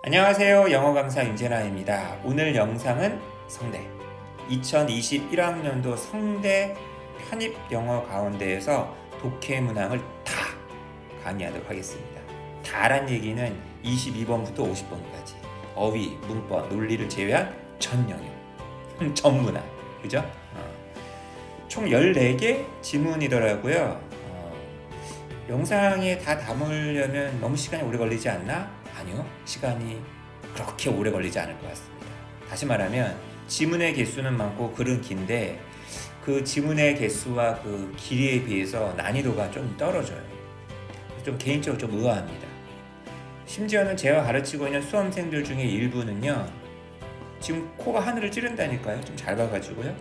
안녕하세요. 영어 강사 윤재나입니다. 오늘 영상은 성대 2021학년도 성대 편입 영어 가운데에서 독해 문항을 다 강의하도록 하겠습니다. 다란 얘기는 22번부터 50번까지 어휘, 문법, 논리를 제외한 전 영역, 전 문항, 그죠? 총 14개 지문이더라고요. 영상에 다 담으려면 너무 시간이 오래 걸리지 않나? 아니요, 시간이 그렇게 오래 걸리지 않을 것 같습니다. 다시 말하면 지문의 개수는 많고 글은 긴데 그 지문의 개수와 그 길이에 비해서 난이도가 좀 떨어져요. 좀 개인적으로 좀 의아합니다. 심지어는 제가 가르치고 있는 수험생들 중에 일부는요, 지금 코가 하늘을 찌른다니까요. 좀 잘 봐가지고요.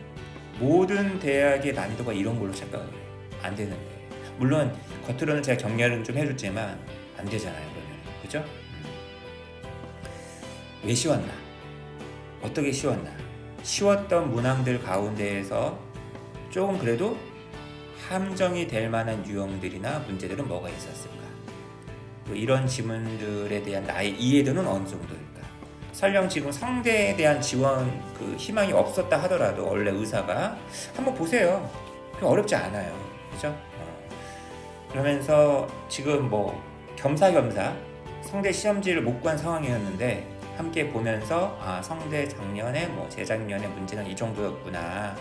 모든 대학의 난이도가 이런 걸로 착각을 해요. 안 되는데. 물론 겉으로는 제가 격려를 좀 해줬지만 안 되잖아요, 그러면. 그죠? 왜 쉬웠나? 어떻게 쉬웠나? 쉬웠던 문항들 가운데에서 조금 그래도 함정이 될 만한 유형들이나 문제들은 뭐가 있었을까? 이런 지문들에 대한 나의 이해도는 어느 정도일까? 설령 지금 성대에 대한 지원 희망이 없었다 하더라도 원래 의사가 한번 보세요. 어렵지 않아요. 그죠? 그러면서 지금 겸사겸사 성대 시험지를 못 구한 상황이었는데 함께 보면서 성대 작년에 재작년에 문제는 이 정도였구나.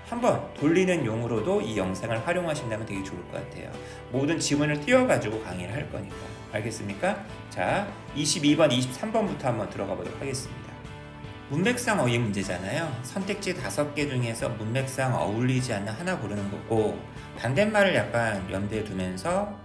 한번 돌리는 용으로도 이 영상을 활용하신다면 되게 좋을 것 같아요. 모든 지문을 띄워가지고 강의를 할 거니까. 알겠습니까? 자, 22번, 23번부터 한번 들어가 보도록 하겠습니다. 문맥상 어휘 문제잖아요. 선택지 5개 중에서 문맥상 어울리지 않는 하나 고르는 거고, 반대말을 약간 염두에 두면서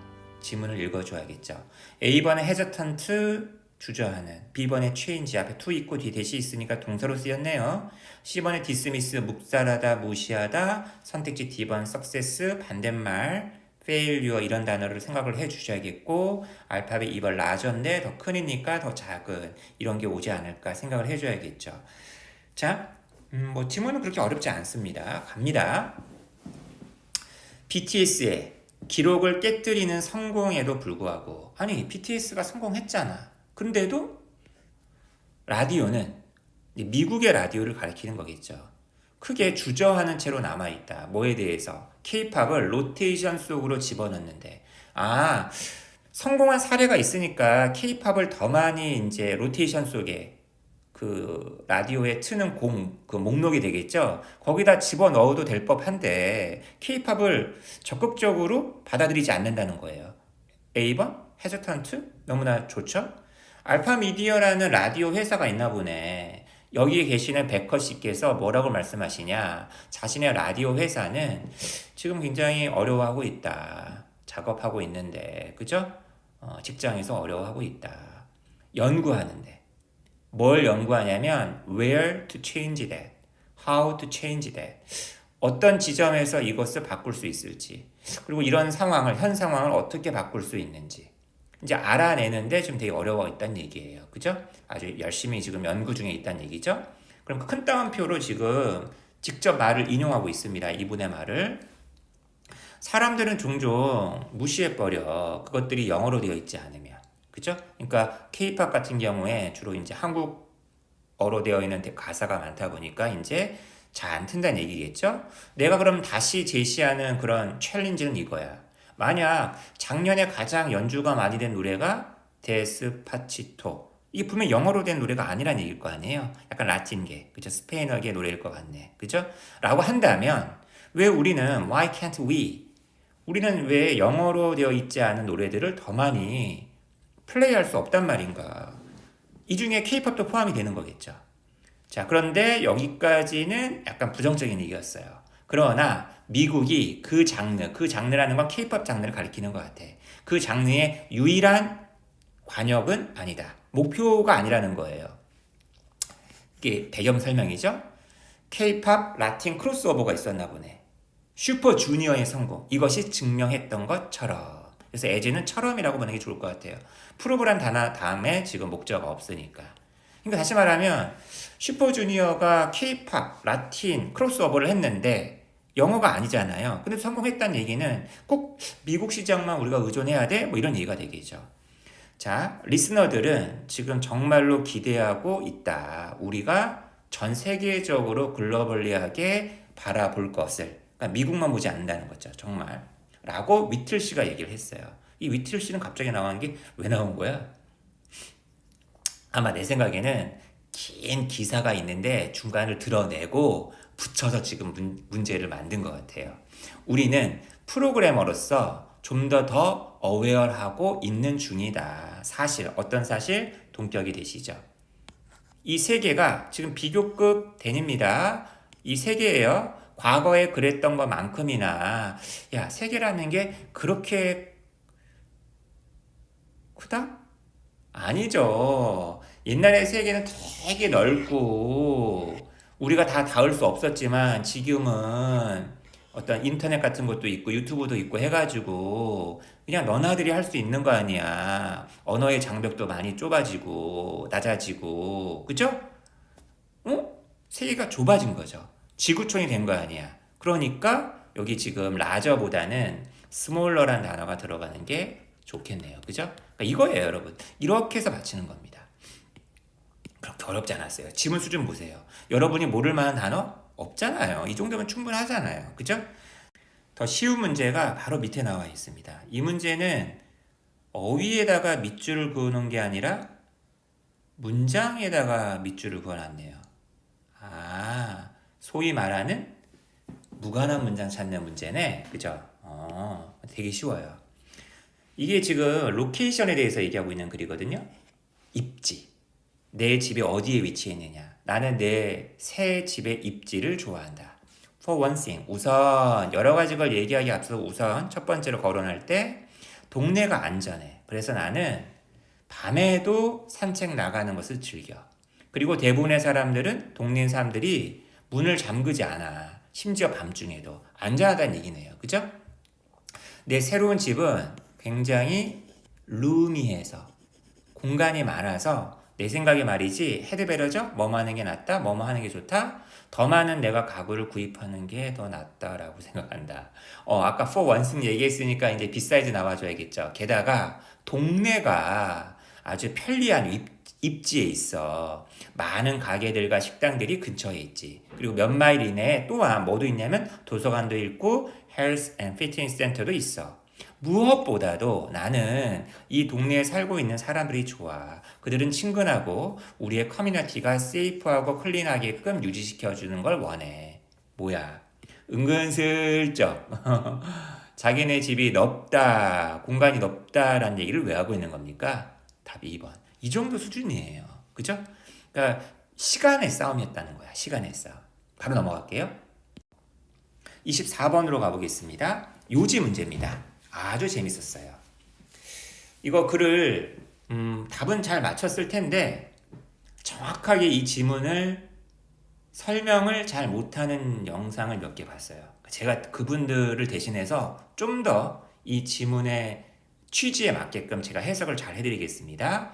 지문을 읽어줘야겠죠. A번에 hesitant, 주저하는, B번에 change, 앞에 to 있고 뒤에 대시 있으니까 동사로 쓰였네요. C번에 dismiss, 묵살하다, 무시하다, 선택지 D번 success, 반대말 failure, 이런 단어를 생각을 해주셔야겠고, 알파벳 2번 larger인데 더 큰이니까 더 작은, 이런 게 오지 않을까 생각을 해줘야겠죠. 자, 지문은 그렇게 어렵지 않습니다. 갑니다. BTS의 기록을 깨뜨리는 성공에도 불구하고, 아니 BTS가 성공했잖아. 근데도 라디오는 미국의 라디오를 가리키는 거겠죠. 크게 주저하는 채로 남아있다. 뭐에 대해서? K-팝을 로테이션 속으로 집어넣는데, 성공한 사례가 있으니까 K-팝을 더 많이 이제 로테이션 속에 그 라디오에 트는 그 목록이 되겠죠. 거기다 집어넣어도 될 법한데 K-팝을 적극적으로 받아들이지 않는다는 거예요. A번? 헤저턴트? 너무나 좋죠? 알파미디어라는 라디오 회사가 있나 보네. 여기에 계시는 베커 씨께서 뭐라고 말씀하시냐? 자신의 라디오 회사는 지금 굉장히 어려워하고 있다. 작업하고 있는데, 그죠? 직장에서 어려워하고 있다. 연구하는데. 뭘 연구하냐면 where to change that, how to change that. 어떤 지점에서 이것을 바꿀 수 있을지, 그리고 이런 상황을, 현 상황을 어떻게 바꿀 수 있는지 이제 알아내는데 좀 되게 어려워 있다는 얘기예요. 그죠? 아주 열심히 지금 연구 중에 있다는 얘기죠. 그럼 큰 따옴표로 지금 직접 말을 인용하고 있습니다. 이분의 말을. 사람들은 종종 무시해버려. 그것들이 영어로 되어 있지 않으면. 그죠? 그러니까 K-팝 같은 경우에 주로 이제 한국어로 되어 있는 가사가 많다 보니까 이제 잘 안 튼다는 얘기겠죠? 내가 그럼 다시 제시하는 그런 챌린지는 이거야. 만약 작년에 가장 연주가 많이 된 노래가 데스파치토, 이게 분명 영어로 된 노래가 아니란 얘기일 거 아니에요. 약간 라틴계, 그죠? 스페인어계 노래일 것 같네, 그죠? 라고 한다면 왜 우리는 Why can't we? 우리는 왜 영어로 되어 있지 않은 노래들을 더 많이 플레이할 수 없단 말인가? 이 중에 K-팝도 포함이 되는 거겠죠. 자, 그런데 여기까지는 약간 부정적인 얘기였어요. 그러나 미국이 그 장르라는 건 K-팝 장르를 가리키는 것 같아. 그 장르의 유일한 관역은 아니다. 목표가 아니라는 거예요. 이게 배경 설명이죠. K-팝 라틴 크로스오버가 있었나 보네. 슈퍼주니어의 성공, 이것이 증명했던 것처럼. 그래서 에즈는 처럼이라고 보는 게 좋을 것 같아요. 프로브란 단어 다음에 지금 목적어가 없으니까. 그러니까 다시 말하면 슈퍼주니어가 K-팝, 라틴, 크로스오버를 했는데 영어가 아니잖아요. 근데 성공했다는 얘기는 꼭 미국 시장만 우리가 의존해야 돼? 이런 얘기가 되겠죠. 자, 리스너들은 지금 정말로 기대하고 있다. 우리가 전 세계적으로 글로벌리하게 바라볼 것을. 그러니까 미국만 보지 않는다는 거죠. 정말. 라고 위틀 씨가 얘기를 했어요. 이 위틀 씨는 갑자기 나온 게 왜 나온 거야? 아마 내 생각에는 긴 기사가 있는데 중간을 드러내고 붙여서 지금 문제를 만든 것 같아요. 우리는 프로그래머로서 좀 더 어웨어하고 있는 중이다. 사실, 어떤 사실? 동격이 되시죠. 이 세계가 지금 비교급 대입니다. 이 세계예요. 과거에 그랬던 것만큼이나 야, 세계라는 게 그렇게 크다? 아니죠. 옛날에 세계는 되게 넓고 우리가 다 닿을 수 없었지만 지금은 어떤 인터넷 같은 것도 있고 유튜브도 있고 해가지고 그냥 너나들이 할 수 있는 거 아니야. 언어의 장벽도 많이 좁아지고 낮아지고 그죠? 어? 세계가 좁아진 거죠. 지구촌이 된 거 아니야. 그러니까 여기 지금 라저보다는 스몰러란 단어가 들어가는 게 좋겠네요. 그죠? 그러니까 이거예요, 여러분. 이렇게 해서 맞히는 겁니다. 그렇게 어렵지 않았어요. 지문 수준 보세요. 여러분이 모를 만한 단어 없잖아요. 이 정도면 충분하잖아요. 그죠? 더 쉬운 문제가 바로 밑에 나와 있습니다. 이 문제는 어휘에다가 밑줄을 그어놓은 게 아니라 문장에다가 밑줄을 그어놨네요. 아, 소위 말하는 무관한 문장 찾는 문제네. 그죠? 되게 쉬워요. 이게 지금 로케이션에 대해서 얘기하고 있는 글이거든요. 입지. 내 집이 어디에 위치해 있느냐. 나는 내 새 집의 입지를 좋아한다. For one thing. 우선 여러 가지 걸 얘기하기 앞서 우선 첫 번째로 거론할 때 동네가 안전해. 그래서 나는 밤에도 산책 나가는 것을 즐겨. 그리고 대부분의 사람들은 동네 사람들이 문을 잠그지 않아. 심지어 밤중에도 안전하다는 얘기네요. 그죠? 내 새로운 집은 굉장히 룸이해서 공간이 많아서 내 생각에 말이지 헤드베러죠? 뭐뭐 하는 게 낫다? 뭐뭐 하는 게 좋다? 더 많은 내가 가구를 구입하는 게 더 낫다라고 생각한다. 아까 for once 얘기했으니까 이제 비사이즈 나와줘야겠죠. 게다가 동네가 아주 편리한 입지에 있어. 많은 가게들과 식당들이 근처에 있지. 그리고 몇 마일 이내에 또한 뭐도 있냐면 도서관도 있고 헬스 앤 피트니스 센터도 있어. 무엇보다도 나는 이 동네에 살고 있는 사람들이 좋아. 그들은 친근하고 우리의 커뮤니티가 세이프하고 클린하게끔 유지시켜주는 걸 원해. 뭐야? 은근슬쩍 자기네 집이 넓다, 공간이 넓다라는 얘기를 왜 하고 있는 겁니까? 답이 2번. 이 정도 수준이에요. 그죠? 그러니까 시간의 싸움이었다는 거야. 시간의 싸움. 바로 넘어갈게요. 24번으로 가보겠습니다. 요지 문제입니다. 아주 재밌었어요. 이거 글을 답은 잘 맞췄을 텐데 정확하게 이 지문을 설명을 잘 못하는 영상을 몇 개 봤어요. 제가 그분들을 대신해서 좀 더 이 지문의 취지에 맞게끔 제가 해석을 잘 해드리겠습니다.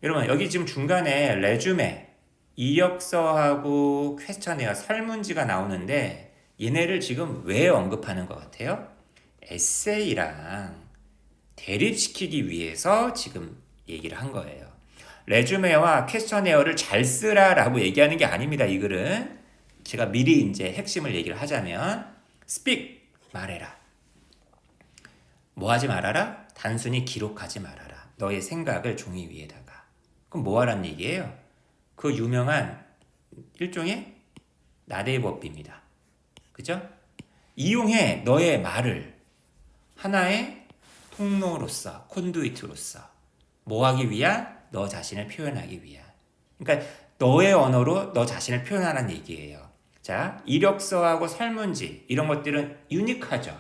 여러분 여기 지금 중간에 레주메, 이력서하고 퀘스처네어, 설문지가 나오는데 얘네를 지금 왜 언급하는 것 같아요? 에세이랑 대립시키기 위해서 지금 얘기를 한 거예요. 레주메와 퀘스처네어를 잘 쓰라라고 얘기하는 게 아닙니다. 이 글은 제가 미리 이제 핵심을 얘기를 하자면 speak 말해라. 뭐 하지 말아라? 단순히 기록하지 말아라. 너의 생각을 종이 위에다가. 그럼 뭐 하란 얘기예요? 그 유명한 일종의 나대법입니다. 그죠? 이용해 너의 말을 하나의 통로로서, 콘두이트로서 뭐 하기 위한? 너 자신을 표현하기 위한. 그러니까 너의 언어로 너 자신을 표현하라는 얘기예요. 자, 이력서하고 설문지 이런 것들은 유니크하죠.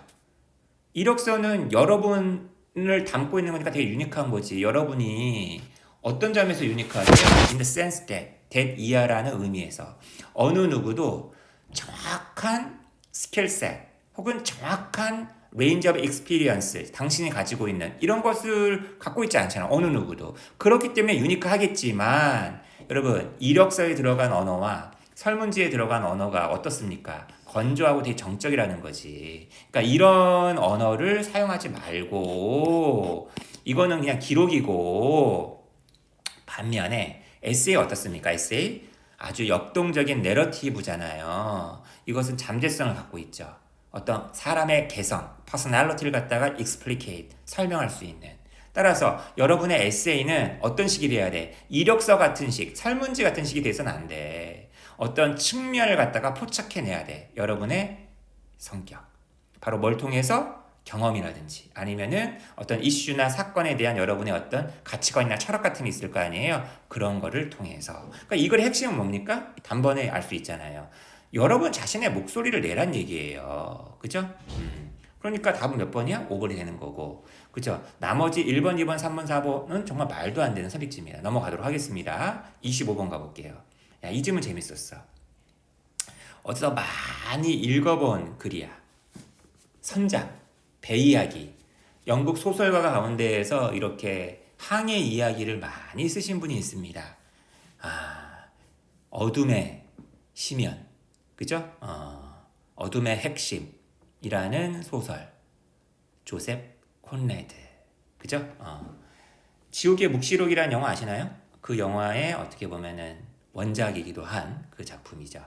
이력서는 여러분을 담고 있는 거니까 되게 유니크한 거지. 여러분이 어떤 점에서 유니크하죠? In the sense that 이하라는 의미에서 어느 누구도 정확한 스킬셋 혹은 정확한 range of experience 당신이 가지고 있는 이런 것을 갖고 있지 않잖아. 어느 누구도. 그렇기 때문에 유니크하겠지만 여러분 이력서에 들어간 언어와 설문지에 들어간 언어가 어떻습니까? 건조하고 되게 정적이라는 거지. 그러니까 이런 언어를 사용하지 말고 이거는 그냥 기록이고, 반면에 에세이 어떻습니까? 에세이 아주 역동적인 내러티브잖아요. 이것은 잠재성을 갖고 있죠. 어떤 사람의 개성, 퍼스널리티를 갖다가 explicate, 설명할 수 있는. 따라서 여러분의 에세이는 어떤 식이 돼야 돼? 이력서 같은 식, 설문지 같은 식이 돼서는 안 돼. 어떤 측면을 갖다가 포착해내야 돼. 여러분의 성격. 바로 뭘 통해서? 경험이라든지 아니면은 어떤 이슈나 사건에 대한 여러분의 어떤 가치관이나 철학 같은 게 있을 거 아니에요. 그런 거를 통해서. 그러니까 이 글의 핵심은 뭡니까? 단번에 알 수 있잖아요. 여러분 자신의 목소리를 내란 얘기예요. 그죠? 그러니까 답은 몇 번이야? 5번이 되는 거고. 그죠? 나머지 1번, 2번, 3번, 4번은 정말 말도 안 되는 선택지입니다. 넘어가도록 하겠습니다. 25번 가볼게요. 야, 이 질문 재밌었어. 어디서 많이 읽어본 글이야. 선장, 배 이야기. 영국 소설가 가운데에서 이렇게 항해 이야기를 많이 쓰신 분이 있습니다. 어둠의 심연. 그죠? 어둠의 핵심이라는 소설. 조셉 콘레드. 그죠? 지옥의 묵시록이라는 영화 아시나요? 그 영화의 어떻게 보면은 원작이기도 한 그 작품이죠.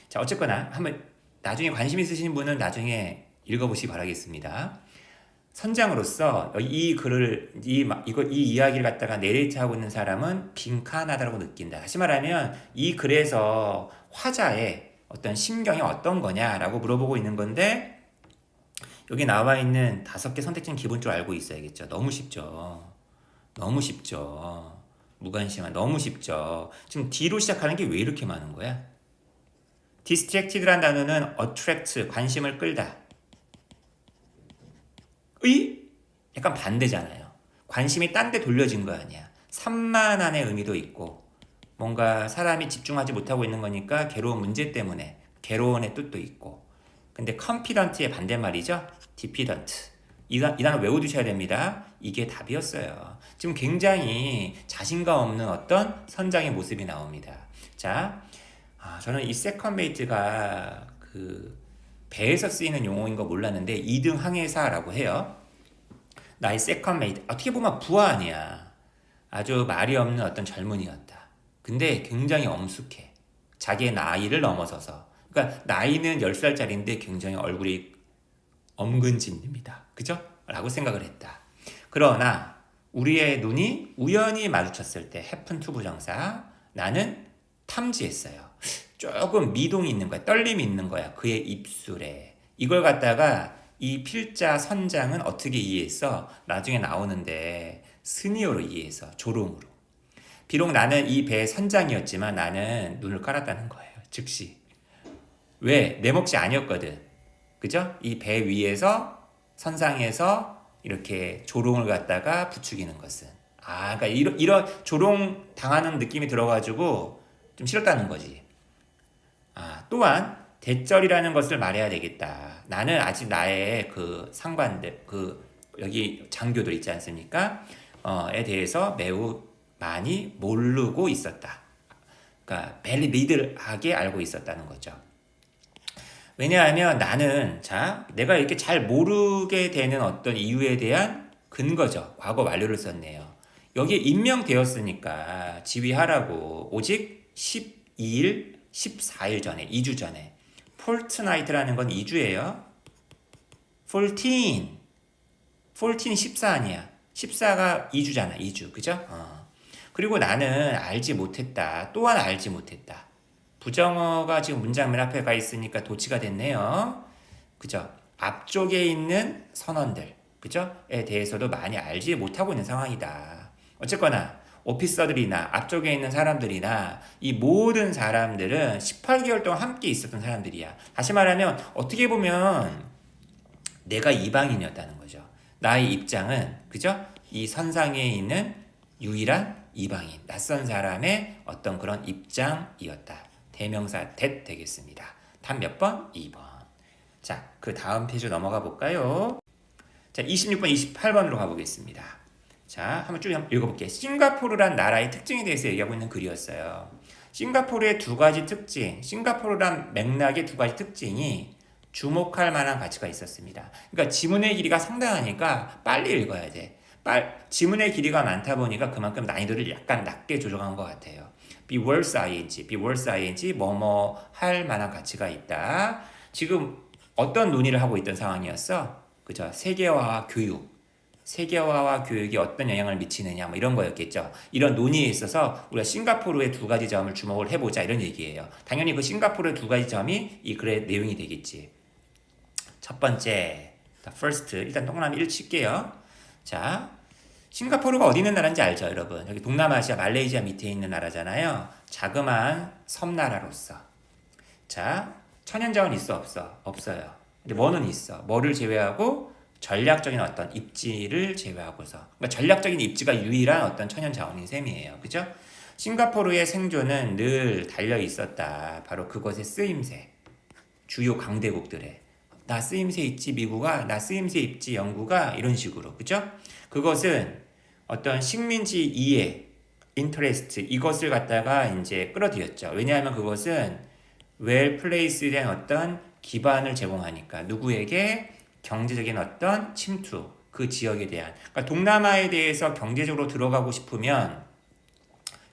자, 어쨌거나 한번 나중에 관심 있으신 분은 나중에 읽어보시기 바라겠습니다. 선장으로서 이 글을 이 이야기를 갖다가 내레이트하고 있는 사람은 빈칸하다고 느낀다. 다시 말하면 이 글에서 화자의 어떤 심경이 어떤 거냐라고 물어보고 있는 건데 여기 나와 있는 5개 선택지는 기본적으로 알고 있어야겠죠. 너무 쉽죠. 너무 쉽죠. 무관심한 너무 쉽죠. 지금 D로 시작하는 게 왜 이렇게 많은 거야? distracted라는 단어는 attract, 관심을 끌다. 약간 반대잖아요. 관심이 딴 데 돌려진 거 아니야. 산만한의 의미도 있고 뭔가 사람이 집중하지 못하고 있는 거니까 괴로운 문제 때문에 괴로움의 뜻도 있고 근데 confident의 반대말이죠. dependent. 이 단어 외워두셔야 됩니다. 이게 답이었어요. 지금 굉장히 자신감 없는 어떤 선장의 모습이 나옵니다. 자, 저는 이 세컨메이트가 그 배에서 쓰이는 용어인 거 몰랐는데 2등 항해사라고 해요. 나의 세컨메이트. 어떻게 보면 부하 아니야. 아주 말이 없는 어떤 젊은이였다. 근데 굉장히 엄숙해. 자기의 나이를 넘어서서. 그러니까 나이는 10살짜리인데 굉장히 얼굴이 엄근진입니다. 그죠? 라고 생각을 했다. 그러나 우리의 눈이 우연히 마주쳤을 때 happen to 부정사 나는 탐지했어요. 조금 미동이 있는 거야. 떨림이 있는 거야. 그의 입술에. 이걸 갖다가 이 필자 선장은 어떻게 이해했어? 나중에 나오는데 스니어로 이해해서 조롱으로. 비록 나는 이 배의 선장이었지만 나는 눈을 깔았다는 거예요. 즉시. 왜? 내 몫이 아니었거든. 그죠? 이 배 위에서 선상에서 이렇게 조롱을 갖다가 부추기는 것은. 그러니까 이런 조롱 당하는 느낌이 들어가지고 좀 싫었다는 거지. 또한 대절이라는 것을 말해야 되겠다. 나는 아직 나의 그 상관들, 여기 장교들 있지 않습니까? 에 대해서 매우 많이 모르고 있었다. 그러니까 벨리 미들하게 알고 있었다는 거죠. 왜냐하면 나는 내가 이렇게 잘 모르게 되는 어떤 이유에 대한 근거죠. 과거 완료를 썼네요. 여기에 임명되었으니까 지휘하라고 오직 12일, 14일 전에, 2주 전에 폴트나이트라는 건 2주예요. 14이 14 아니야. 14가 2주잖아. 2주. 그죠? 그리고 나는 알지 못했다. 또한 알지 못했다. 부정어가 지금 문장 맨 앞에 가 있으니까 도치가 됐네요. 그죠? 앞쪽에 있는 선언들, 그죠? 에 대해서도 많이 알지 못하고 있는 상황이다. 어쨌거나 오피서들이나 앞쪽에 있는 사람들이나 이 모든 사람들은 18개월 동안 함께 있었던 사람들이야. 다시 말하면 어떻게 보면 내가 이방인이었다는 거죠. 나의 입장은 그죠? 이 선상에 있는 유일한 이방인, 낯선 사람의 어떤 그런 입장이었다. 대명사 that 되겠습니다. 답 몇 번? 2번. 자, 그 다음 페이지 넘어가 볼까요? 자, 26번, 28번으로 가보겠습니다. 자, 한번 쭉 읽어볼게요. 싱가포르란 나라의 특징에 대해서 얘기하고 있는 글이었어요. 싱가포르의 두 가지 특징, 싱가포르란 맥락의 두 가지 특징이 주목할 만한 가치가 있었습니다. 그러니까 지문의 길이가 상당하니까 빨리 읽어야 돼. 지문의 길이가 많다 보니까 그만큼 난이도를 약간 낮게 조정한 것 같아요. be worth ing, 뭐뭐 할 만한 가치가 있다. 지금 어떤 논의를 하고 있던 상황이었어? 그죠? 세계화와 교육이 어떤 영향을 미치느냐 뭐 이런 거였겠죠. 이런 논의에 있어서 우리가 싱가포르의 두 가지 점을 주목을 해보자 이런 얘기예요. 당연히 그 싱가포르의 두 가지 점이 이 글의 내용이 되겠지. 첫 번째, first 일단 동그라미 1 칠게요. 자, 싱가포르가 어디 있는 나라인지 알죠, 여러분? 여기 동남아시아, 말레이시아 밑에 있는 나라잖아요. 자그마한 섬나라로서. 자, 천연자원 있어, 없어? 없어요. 근데 뭐는 있어? 뭐를 제외하고? 전략적인 어떤 입지를 제외하고서. 그러니까 전략적인 입지가 유일한 어떤 천연자원인 셈이에요. 그죠? 싱가포르의 생존은 늘 달려 있었다. 바로 그것의 쓰임새. 주요 강대국들의. 나 쓰임새 있지 미국아, 나 쓰임새 있지 영국아, 이런 식으로. 그죠? 그것은 어떤 식민지 이해, 인터레스트, 이것을 갖다가 이제 끌어들였죠. 왜냐하면 그것은 well place된 어떤 기반을 제공하니까. 누구에게? 경제적인 어떤 침투, 그 지역에 대한. 그러니까 동남아에 대해서 경제적으로 들어가고 싶으면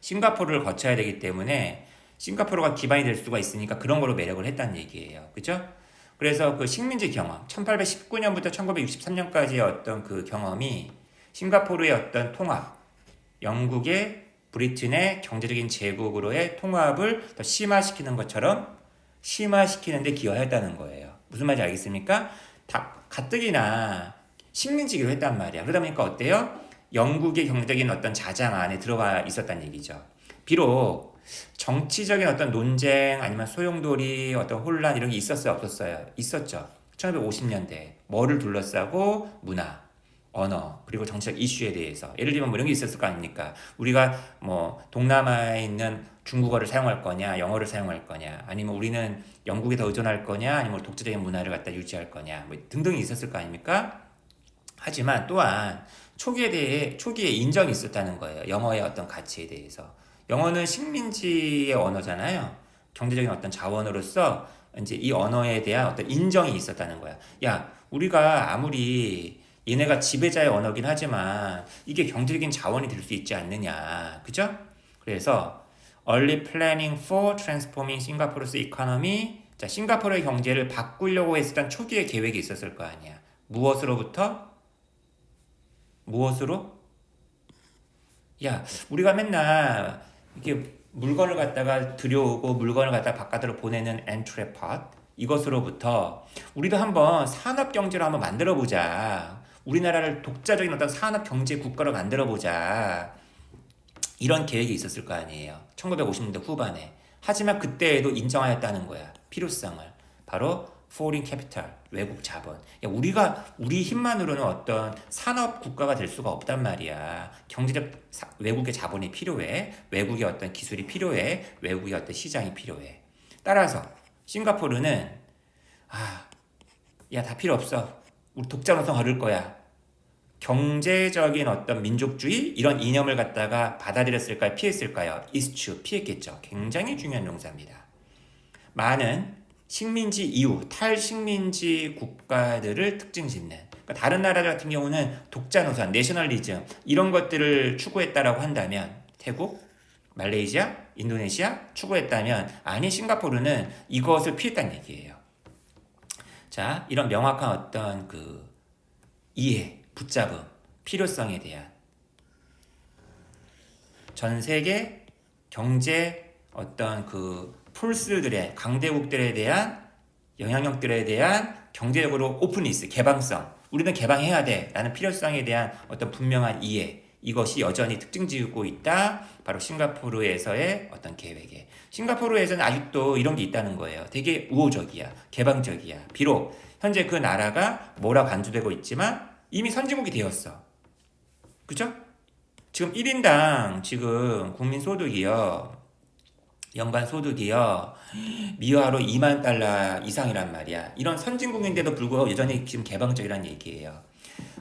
싱가포르를 거쳐야 되기 때문에 싱가포르가 기반이 될 수가 있으니까 그런 거로 매력을 했다는 얘기예요. 그죠? 그래서 그 식민지 경험, 1819년부터 1963년까지의 어떤 그 경험이 싱가포르의 어떤 통합, 영국의 브리튼의 경제적인 제국으로의 통합을 더 심화시키는 것처럼 심화시키는 데 기여했다는 거예요. 무슨 말인지 알겠습니까? 가뜩이나 식민지기로 했단 말이야. 그러다 보니까 어때요? 영국의 경제적인 어떤 자장 안에 들어가 있었다는 얘기죠. 비록 정치적인 어떤 논쟁 아니면 소용돌이 어떤 혼란 이런 게 있었어요? 없었어요? 있었죠. 1950년대 뭐를 둘러싸고 문화, 언어 그리고 정치적 이슈에 대해서 예를 들면 뭐 이런 게 있었을 거 아닙니까? 우리가 뭐 동남아에 있는 중국어를 사용할 거냐 영어를 사용할 거냐 아니면 우리는 영국에 더 의존할 거냐 아니면 독자적인 문화를 갖다 유지할 거냐 뭐 등등이 있었을 거 아닙니까? 하지만 또한 초기에 인정이 있었다는 거예요. 영어의 어떤 가치에 대해서. 영어는 식민지의 언어잖아요. 경제적인 어떤 자원으로서 이제 이 언어에 대한 어떤 인정이 있었다는 거야. 야, 우리가 아무리 얘네가 지배자의 언어긴 하지만 이게 경제적인 자원이 될 수 있지 않느냐. 그죠? 그래서 Early Planning for Transforming Singapore's Economy. 자, 싱가포르의 경제를 바꾸려고 했었던 초기의 계획이 있었을 거 아니야. 무엇으로부터? 무엇으로? 야, 우리가 맨날 이렇게 물건을 갖다가 들여오고 물건을 갖다가 바깥으로 보내는 엔트레팟 이것으로부터 우리도 한번 산업 경제로 한번 만들어 보자. 우리나라를 독자적인 어떤 산업 경제 국가로 만들어 보자. 이런 계획이 있었을 거 아니에요. 1950년대 후반에. 하지만 그때에도 인정하였다는 거야. 필요성을. 바로 foreign capital, 외국 자본. 야, 우리 힘만으로는 어떤 산업 국가가 될 수가 없단 말이야. 경제적 외국의 자본이 필요해. 외국의 어떤 기술이 필요해. 외국의 어떤 시장이 필요해. 따라서 싱가포르는 야, 다 필요 없어. 우리 독자 노선 걸을 거야. 경제적인 어떤 민족주의 이런 이념을 갖다가 받아들였을까요? 피했을까요? eschew, 피했겠죠. 굉장히 중요한 용사입니다. 많은 식민지 이후 탈식민지 국가들을 특징 짓는 그러니까 다른 나라들 같은 경우는 독자 노선, 내셔널리즘 이런 것들을 추구했다라고 한다면 태국, 말레이시아, 인도네시아 추구했다면 아니 싱가포르는 이것을 피했다는 얘기예요. 자, 이런 명확한 어떤 그 이해, 붙잡음, 필요성에 대한 전 세계 경제 어떤 그 폴스들의 강대국들에 대한 영향력들에 대한 경제적으로 오픈니스, 개방성 우리는 개방해야 돼 라는 필요성에 대한 어떤 분명한 이해 이것이 여전히 특징 지고 있다. 바로 싱가포르에서의 어떤 계획에 싱가포르에서는 아직도 이런 게 있다는 거예요. 되게 우호적이야. 개방적이야. 비록 현재 그 나라가 뭐라 간주되고 있지만 이미 선진국이 되었어. 그죠? 지금 1인당 지금 국민 소득이요. 연간 소득이요. 미화로 2만 달러 이상이란 말이야. 이런 선진국인데도 불구하고 여전히 지금 개방적이라는 얘기예요.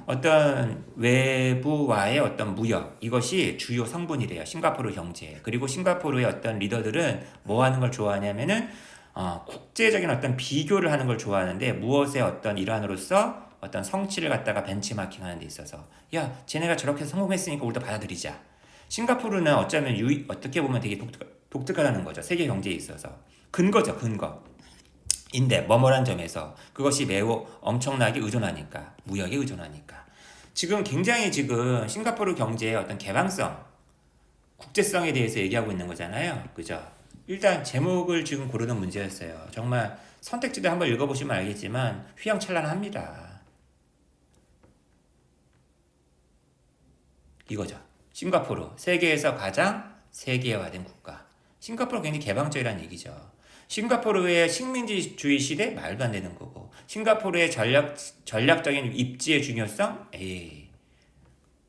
어떤 외부와의 어떤 무역 이것이 주요 성분이래요. 싱가포르 경제. 그리고 싱가포르의 어떤 리더들은 뭐 하는 걸 좋아하냐면은 국제적인 어떤 비교를 하는 걸 좋아하는데 무엇의 어떤 일환으로서 어떤 성취를 갖다가 벤치마킹하는 데 있어서 야 쟤네가 저렇게 성공했으니까 우리도 받아들이자. 싱가포르는 어쩌면 어떻게 보면 되게 독특하다는 거죠. 세계 경제에 있어서 근거죠. 근거인데 뭐뭐란 점에서 그것이 매우 엄청나게 의존하니까 무역에 의존하니까 지금 싱가포르 경제의 어떤 개방성 국제성에 대해서 얘기하고 있는 거잖아요. 그죠? 일단 제목을 지금 고르는 문제였어요. 정말 선택지도 한번 읽어보시면 알겠지만 휘황찬란합니다. 이거죠. 싱가포르 세계에서 가장 세계화된 국가. 싱가포르 굉장히 개방적이라는 얘기죠. 싱가포르의 식민지주의 시대 말도 안 되는 거고 싱가포르의 전략적인 입지의 중요성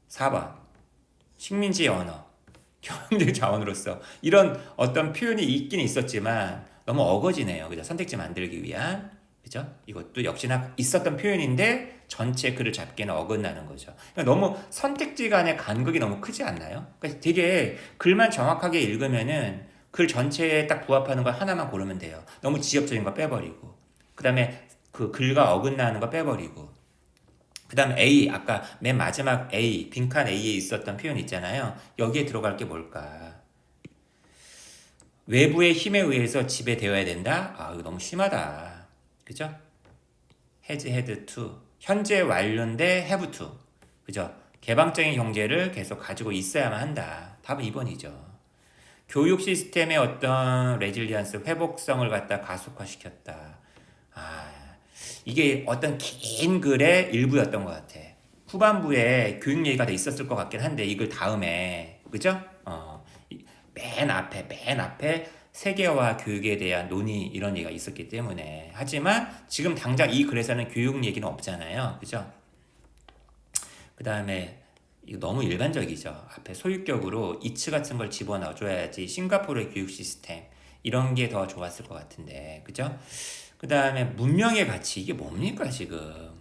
4번 식민지 언어 경제 자원으로서 이런 어떤 표현이 있긴 있었지만 너무 어거지네요. 그죠? 선택지 만들기 위한 그죠? 이것도 역시나 있었던 표현인데 전체 글을 잡기는 어긋나는 거죠. 그러니까 너무 선택지 간의 간극이 너무 크지 않나요? 그러니까 되게 글만 정확하게 읽으면은 글 전체에 딱 부합하는 거 하나만 고르면 돼요. 너무 지엽적인 거 빼버리고 그 다음에 그 글과 어긋나는 거 빼버리고 그 다음에 A 아까 맨 마지막 A 빈칸 A에 있었던 표현 있잖아요. 여기에 들어갈 게 뭘까? 외부의 힘에 의해서 지배되어야 된다? 이거 너무 심하다. 그죠? has had to 현재 완료인데 have to 그죠? 개방적인 경제를 계속 가지고 있어야만 한다. 답은 2번이죠. 교육 시스템의 어떤 레질리언스 회복성을 갖다 가속화시켰다. 이게 어떤 긴 글의 일부였던 것 같아. 후반부에 교육 얘기가 더 있었을 것 같긴 한데 이걸 다음에 그죠? 맨 앞에 세계화 교육에 대한 논의 이런 얘기가 있었기 때문에 하지만 지금 당장 이 글에서는 교육 얘기는 없잖아요. 그죠? 그 다음에 이거 너무 일반적이죠. 앞에 소유격으로 이츠 같은 걸 집어넣어줘야지 싱가포르의 교육 시스템 이런 게 더 좋았을 것 같은데 그죠? 그 다음에 문명의 가치 이게 뭡니까 지금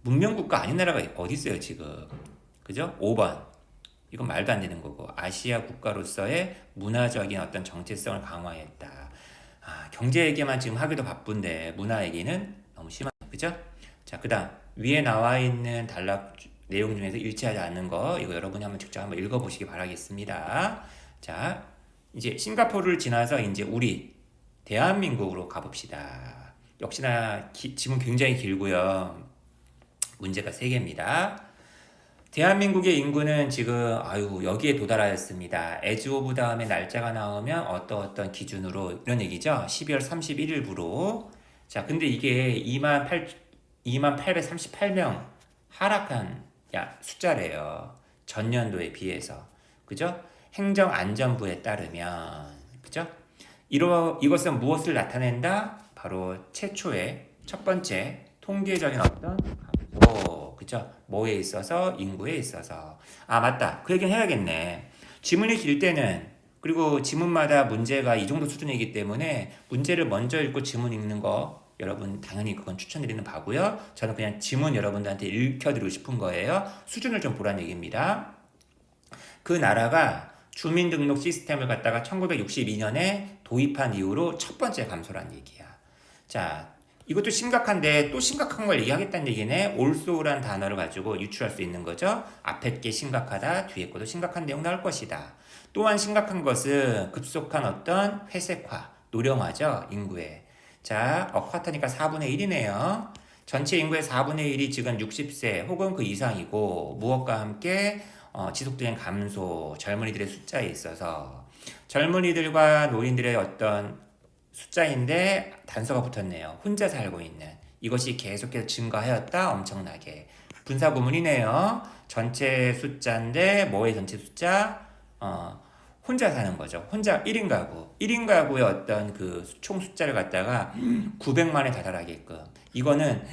문명국가 아닌 나라가 어디 있어요 지금 그죠? 5번 이건 말도 안 되는 거고 아시아 국가로서의 문화적인 어떤 정체성을 강화했다. 경제 얘기만 지금 하기도 바쁜데 문화 얘기는 너무 심하죠. 그죠? 자, 그 다음 위에 나와 있는 단락 내용 중에서 일치하지 않는 거 이거 여러분이 한번 직접 한번 읽어보시기 바라겠습니다. 자, 이제 싱가포르를 지나서 이제 우리 대한민국으로 가봅시다. 역시나 지문 굉장히 길고요. 문제가 3개입니다. 대한민국의 인구는 지금 여기에 도달하였습니다. as of 다음에 날짜가 나오면 어떤 기준으로 이런 얘기죠. 12월 31일부로 자 근데 이게 2838명 하락한 숫자래요. 전년도에 비해서 그죠? 행정안전부에 따르면 그죠? 이것은 무엇을 나타낸다? 바로 최초의 첫 번째 통계적인 어떤 감소 그죠? 뭐에 있어서? 인구에 있어서 맞다 그 얘기는 해야겠네. 지문이 길 때는 그리고 지문마다 문제가 이 정도 수준이기 때문에 문제를 먼저 읽고 지문 읽는 거 여러분 당연히 그건 추천드리는 바고요. 저는 그냥 지문 여러분들한테 읽혀드리고 싶은 거예요. 수준을 좀 보라는 얘기입니다. 그 나라가 주민등록 시스템을 갖다가 1962년에 도입한 이후로 첫 번째 감소란 얘기야. 자, 이것도 심각한데 또 심각한 걸 얘기하겠다는 얘기네. also란 단어를 가지고 유추할 수 있는 거죠. 앞에 게 심각하다, 뒤에 것도 심각한 내용 나올 것이다. 또한 심각한 것은 급속한 어떤 회색화, 노령화죠. 인구의. 자, 쿼터니까 4분의 1이네요. 전체 인구의 4분의 1이 지금 60세 혹은 그 이상이고 무엇과 함께 지속적인 감소, 젊은이들의 숫자에 있어서 젊은이들과 노인들의 어떤 숫자인데 단서가 붙었네요. 혼자 살고 있는 이것이 계속해서 증가하였다. 엄청나게 분사 구문이네요. 전체 숫자인데 뭐의 전체 숫자? 혼자 사는 거죠. 혼자 1인 가구. 1인 가구의 어떤 그 총 숫자를 갖다가 900만에 다달하게끔 이거는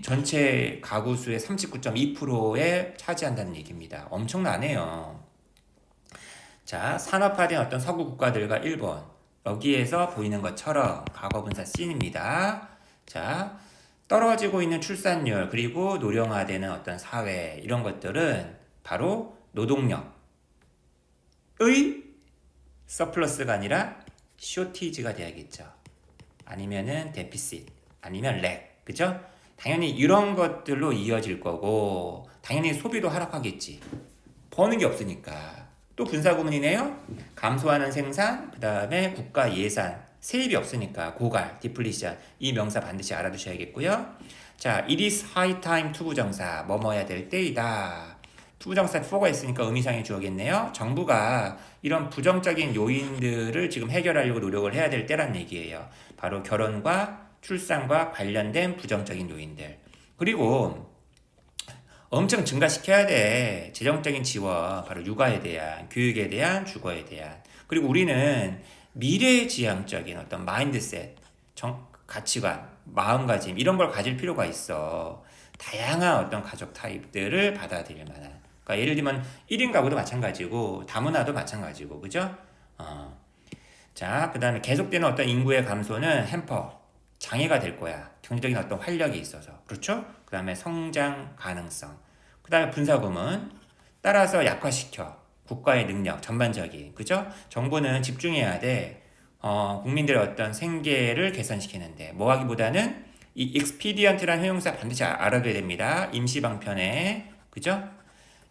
전체 가구 수의 39.2%에 차지한다는 얘기입니다. 엄청나네요. 자, 산업화된 어떤 서구 국가들과 일본 여기에서 보이는 것처럼 과거분사 C입니다. 자, 떨어지고 있는 출산율 그리고 노령화되는 어떤 사회 이런 것들은 바로 노동력의 서플러스가 아니라 쇼티지가 돼야겠죠. 아니면은 데피시트 아니면 렉 그죠? 당연히 이런 것들로 이어질 거고 당연히 소비도 하락하겠지. 버는 게 없으니까. 또 분사구문이네요. 감소하는 생산, 그 다음에 국가 예산, 세입이 없으니까 고갈, 디플리션 이 명사 반드시 알아두셔야겠고요. 자, it is high time 투부정사 뭐뭐해야 될 때이다. 투부정사 for가 있으니까 의미상의 주어겠네요. 정부가 이런 부정적인 요인들을 지금 해결하려고 노력을 해야 될 때란 얘기예요. 바로 결혼과 출산과 관련된 부정적인 요인들. 그리고 엄청 증가시켜야 돼. 재정적인 지원, 바로 육아에 대한, 교육에 대한, 주거에 대한. 그리고 우리는 미래지향적인 어떤 마인드셋, 가치관, 마음가짐 이런 걸 가질 필요가 있어. 다양한 어떤 가족 타입들을 받아들일 만한. 그러니까 예를 들면 1인 가구도 마찬가지고 다문화도 마찬가지고 그죠? 자, 그 다음에 계속되는 어떤 인구의 감소는 장애가 될 거야. 경제적인 어떤 활력이 있어서. 그렇죠? 그 다음에 성장 가능성. 그 다음에 분사구문. 따라서 약화시켜. 국가의 능력, 전반적인. 그죠? 정부는 집중해야 돼. 국민들의 어떤 생계를 개선시키는데. 뭐 하기보다는 이 expedient라는 형용사 반드시 알아둬야 됩니다. 임시방편에. 그죠?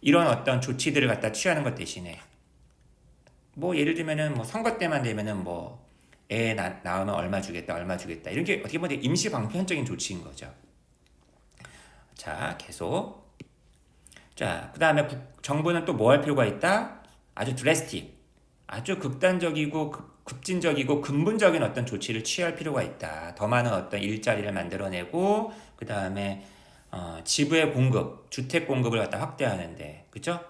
이런 어떤 조치들을 갖다 취하는 것 대신에. 뭐 예를 들면은 뭐 선거 때만 되면은 뭐 애 낳으면 얼마 주겠다 이런 게 어떻게 보면 임시 방편적인 조치인 거죠. 자, 계속. 자, 그 다음에 정부는 또 뭐 할 필요가 있다? 아주 드레스틱, 아주 극단적이고 급진적이고 근본적인 어떤 조치를 취할 필요가 있다. 더 많은 어떤 일자리를 만들어내고 그 다음에 지부의 공급, 주택 공급을 갖다 확대하는데, 그죠?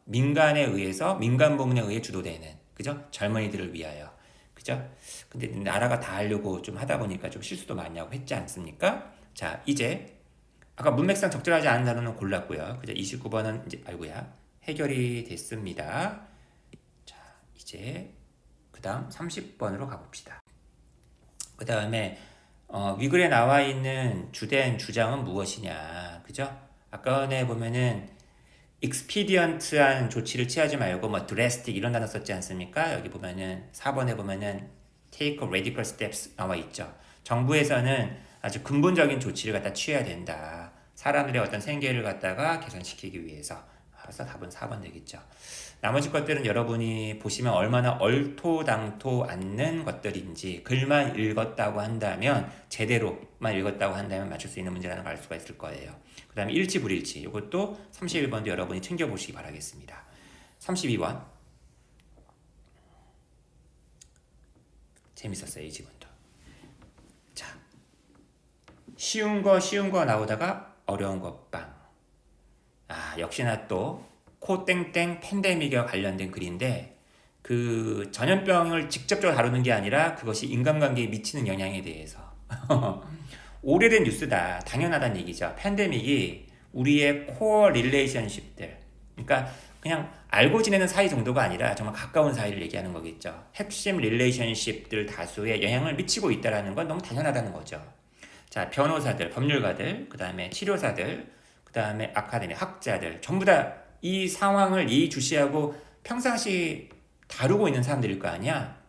민간에 의해서 민간 부문에 의해 주도되는, 그죠? 젊은이들을 위하여. 그죠? 근데 나라가 다 하려고 좀 하다 보니까 좀 실수도 많이 하고 했지 않습니까? 자, 이제 아까 문맥상 적절하지 않은 단어는 골랐고요. 그죠? 29번은 이제 해결이 됐습니다. 자, 이제 그다음 30번으로 가봅시다. 그 다음에 위글에 나와 있는 주된 주장은 무엇이냐, 그죠? 아까 전에 보면은 expedient한 조치를 취하지 말고 뭐 drastic 이런 단어 썼지 않습니까? 여기 보면은 4번에 보면은 take radical steps 나와 있죠. 정부에서는 아주 근본적인 조치를 갖다 취해야 된다. 사람들의 어떤 생계를 갖다가 개선시키기 위해서. 그래서 답은 4번 되겠죠. 나머지 것들은 여러분이 보시면 얼마나 얼토당토 않는 것들인지 글만 읽었다고 한다면, 제대로만 읽었다고 한다면 맞출 수 있는 문제라는 걸 알 수가 있을 거예요. 그 다음에 일치 불일치, 이것도 31번도 여러분이 챙겨보시기 바라겠습니다. 32번 재밌었어요. 이 지문도. 자, 쉬운 거 나오다가 어려운 거 빵. 역시나 또 코땡땡 팬데믹과 관련된 글인데, 그 전염병을 직접적으로 다루는 게 아니라 그것이 인간관계에 미치는 영향에 대해서 오래된 뉴스다. 당연하다는 얘기죠. 팬데믹이 우리의 코어 릴레이션십들, 그러니까 그냥 알고 지내는 사이 정도가 아니라 정말 가까운 사이를 얘기하는 거겠죠. 핵심 릴레이션십들 다수에 영향을 미치고 있다는 건 너무 당연하다는 거죠. 자, 변호사들, 법률가들, 그 다음에 치료사들, 그 다음에 아카데미, 학자들, 전부 다 이 상황을 예의주시하고 평상시 다루고 있는 사람들일 거 아니야?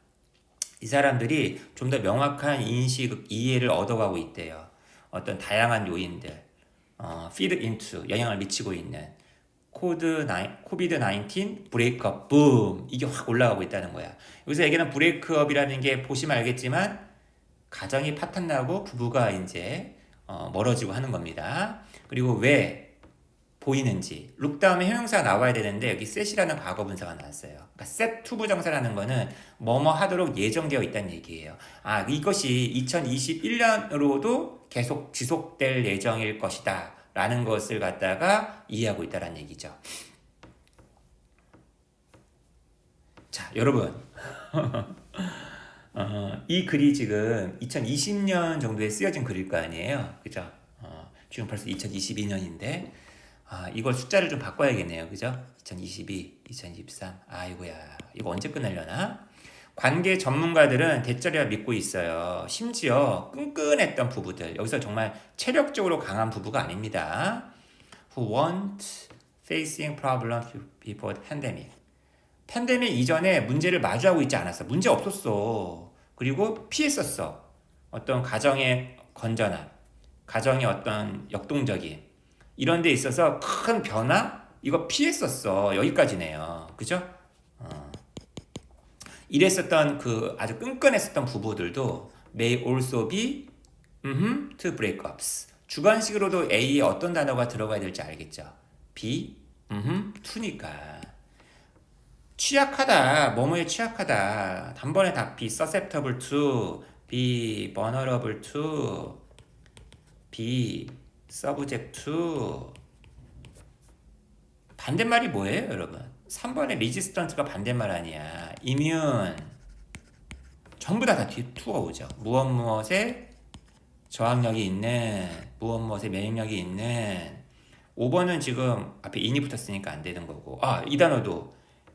이 사람들이 좀 더 명확한 인식, 이해를 얻어가고 있대요. 어떤 다양한 요인들, feed into, 영향을 미치고 있는 코비드-19 브레이크업, 붐! 이게 확 올라가고 있다는 거야. 여기서 얘기하는 브레이크업이라는 게 보시면 알겠지만, 가정이 파탄나고 부부가 이제 멀어지고 하는 겁니다. 그리고 왜 보이는지, 룩 다음에 형용사가 나와야 되는데 여기 set이라는 과거 분사가 나왔어요. 그러니까 set 투부정사라는 거는 뭐뭐 하도록 예정되어 있다는 얘기예요. 이것이 2021년으로도 계속 지속될 예정일 것이다 라는 것을 갖다가 이해하고 있다는 얘기죠. 자, 여러분 이 글이 지금 2020년 정도에 쓰여진 글일 거 아니에요, 그죠? 지금 벌써 2022년인데 이걸 숫자를 좀 바꿔야겠네요, 그죠? 2022, 2023, 아이고야, 이거 언제 끝나려나? 관계 전문가들은 대절이라 믿고 있어요. 심지어 끈끈했던 부부들, 여기서 정말 체력적으로 강한 부부가 아닙니다. Who weren't facing problems before the pandemic. 팬데믹 이전에 문제를 마주하고 있지 않았어. 문제 없었어. 그리고 피했었어. 어떤 가정의 건전함, 가정의 어떤 역동적인 이런 데 있어서 큰 변화 이거 피했었어. 여기까지네요. 그죠? 이랬었던 그 아주 끈끈했었던 부부들도 may also be to breakups. 주관식으로도 A에 어떤 단어가 들어가야 될지 알겠죠? be to니까 취약하다, 뭐뭐에 취약하다. 단번에 다 be susceptible to, be vulnerable to, be subject to. 반대말이 뭐예요, 여러분? 3번의 resistant가 반대말 아니야. immune. 전부 다 뒤에 to가 오죠. 무엇 무엇에 저항력이 있는, 무엇 무엇에免疫力이 있는. 5번은 지금 앞에 in이 붙었으니까 안 되는 거고. 이 단어도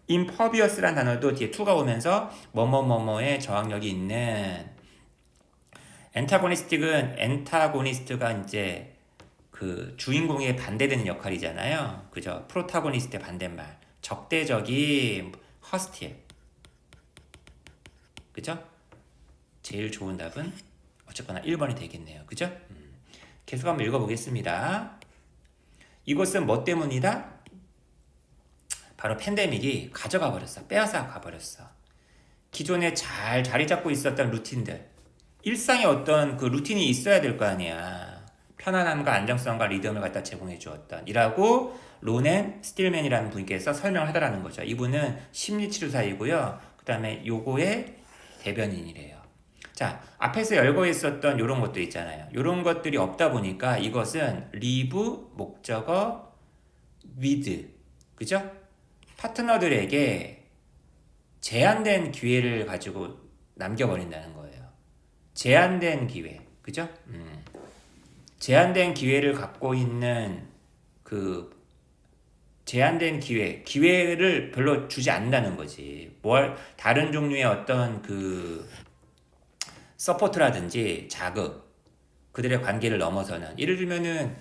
impervious라는 단어도 뒤에 to가 오면서 뭐뭐뭐뭐에 저항력이 있는. antagonistic은 antagonist가 이제 그 주인공에 반대되는 역할이잖아요. 그죠? 프로타고니스트의 반대말. 적대적인 hostile. 그죠? 제일 좋은 답은 어쨌거나 1번이 되겠네요. 그죠? 계속 한번 읽어보겠습니다. 이것은 뭐 때문이다? 바로 팬데믹이 가져가 버렸어. 빼앗아 가버렸어. 기존에 잘 자리 잡고 있었던 루틴들. 일상에 어떤 그 루틴이 있어야 될 거 아니야. 편안함과 안정성과 리듬을 갖다 제공해 주었던 이라고 로넨 스틸맨이라는 분께서 설명을 하더라는 거죠. 이분은 심리치료사이고요. 그 다음에 요거의 대변인이래요. 자, 앞에서 열거에 있었던 요런 것도 있잖아요. 요런 것들이 없다 보니까 이것은 live, 목적어, with. 그죠? 파트너들에게 제한된 기회를 가지고 남겨버린다는 거예요. 제한된 기회. 그죠? 제한된 기회를 갖고 있는 그 제한된 기회를 별로 주지 않는다는 거지. 다른 종류의 어떤 그 서포트라든지 자극, 그들의 관계를 넘어서는. 예를 들면은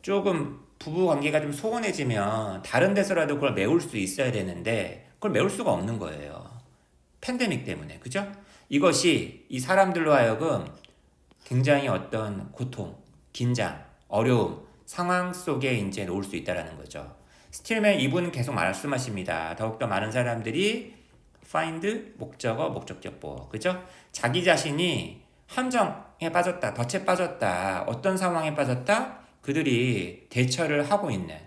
조금 부부 관계가 좀 소원해지면 다른 데서라도 그걸 메울 수 있어야 되는데 그걸 메울 수가 없는 거예요. 팬데믹 때문에. 그죠? 이것이 이 사람들로 하여금 굉장히 어떤 고통, 긴장, 어려움, 상황 속에 이제 놓을 수 있다는 거죠. 스틸맨 이분은 계속 말씀하십니다. 더욱더 많은 사람들이 find, 목적어, 목적격보. 그죠? 자기 자신이 함정에 빠졌다, 덫에 빠졌다, 어떤 상황에 빠졌다? 그들이 대처를 하고 있는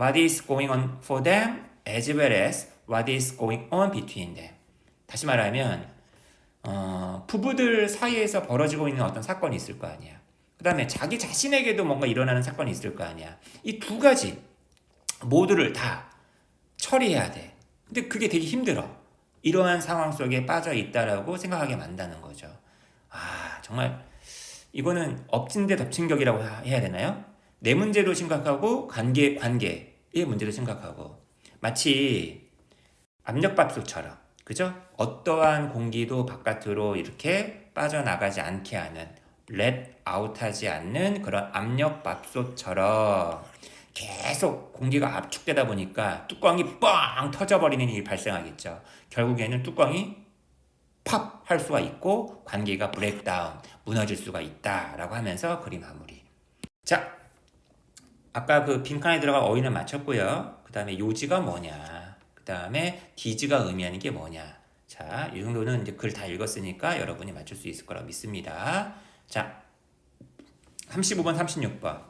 what is going on for them as well as what is going on between them. 다시 말하면 부부들 사이에서 벌어지고 있는 어떤 사건이 있을 거 아니야. 그 다음에 자기 자신에게도 뭔가 일어나는 사건이 있을 거 아니야. 이 두 가지 모두를 다 처리해야 돼. 근데 그게 되게 힘들어. 이러한 상황 속에 빠져 있다라고 생각하게 만드는 거죠. 정말 이거는 엎친 데 덮친 격이라고 해야 되나요? 내 문제도 심각하고 관계의 문제도 심각하고 마치 압력밥솥처럼 그죠? 어떠한 공기도 바깥으로 이렇게 빠져나가지 않게 하는 let out 하지 않는 그런 압력밥솥처럼 계속 공기가 압축되다 보니까 뚜껑이 뻥 터져버리는 일이 발생하겠죠. 결국에는 뚜껑이 팝 할 수가 있고 관계가 브레이크다운 무너질 수가 있다라고 하면서 그림 마무리. 자, 아까 그 빈칸에 들어간 어휘는 맞췄고요. 그 다음에 요지가 뭐냐, 그 다음에 디즈가 의미하는 게 뭐냐. 자, 이 정도는 이제 글 다 읽었으니까 여러분이 맞출 수 있을 거라고 믿습니다. 자, 35번, 36번.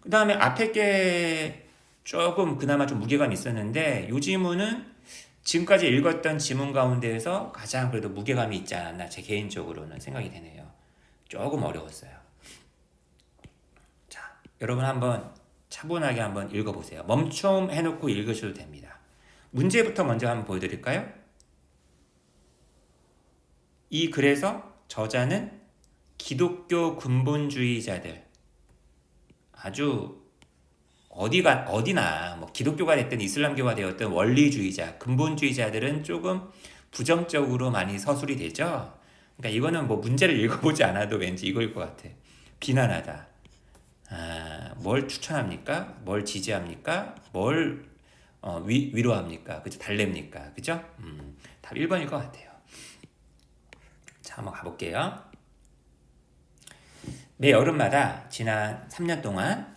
그 다음에 앞에 게 조금 그나마 좀 무게감이 있었는데 이 지문은 지금까지 읽었던 지문 가운데에서 가장 그래도 무게감이 있지 않았나 제 개인적으로는 생각이 되네요. 조금 어려웠어요. 자, 여러분 한번 차분하게 한번 읽어보세요. 멈춤 해놓고 읽으셔도 됩니다. 문제부터 먼저 한번 보여드릴까요? 이 글에서 저자는 기독교 근본주의자들, 아주 어디나 뭐 기독교가 됐든 이슬람교가 되었든 원리주의자, 근본주의자들은 조금 부정적으로 많이 서술이 되죠. 그러니까 이거는 뭐 문제를 읽어보지 않아도 왠지 이거일 것 같아. 비난하다. 뭘 추천합니까? 뭘 지지합니까? 뭘 위로합니까? 그죠? 달랩니까? 그죠? 답 1번일 것 같아요. 자, 한번 가볼게요. 매 여름마다 지난 3년 동안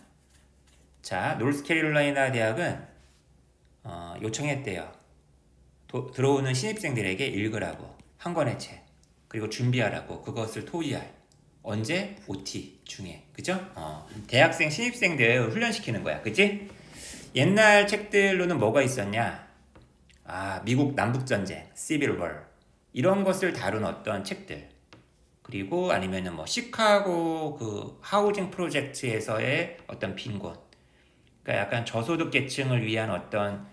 자 노스캐롤라이나 대학은 요청했대요. 들어오는 신입생들에게 읽으라고 한 권의 책 그리고 준비하라고 그것을 토의할 언제? OT 중에 그죠? 대학생 신입생들 훈련시키는 거야 그치? 옛날 책들로는 뭐가 있었냐? 미국 남북전쟁, Civil War 이런 것을 다룬 어떤 책들 그리고 아니면은 뭐 시카고 그 하우징 프로젝트에서의 어떤 빈곤 그러니까 약간 저소득 계층을 위한 어떤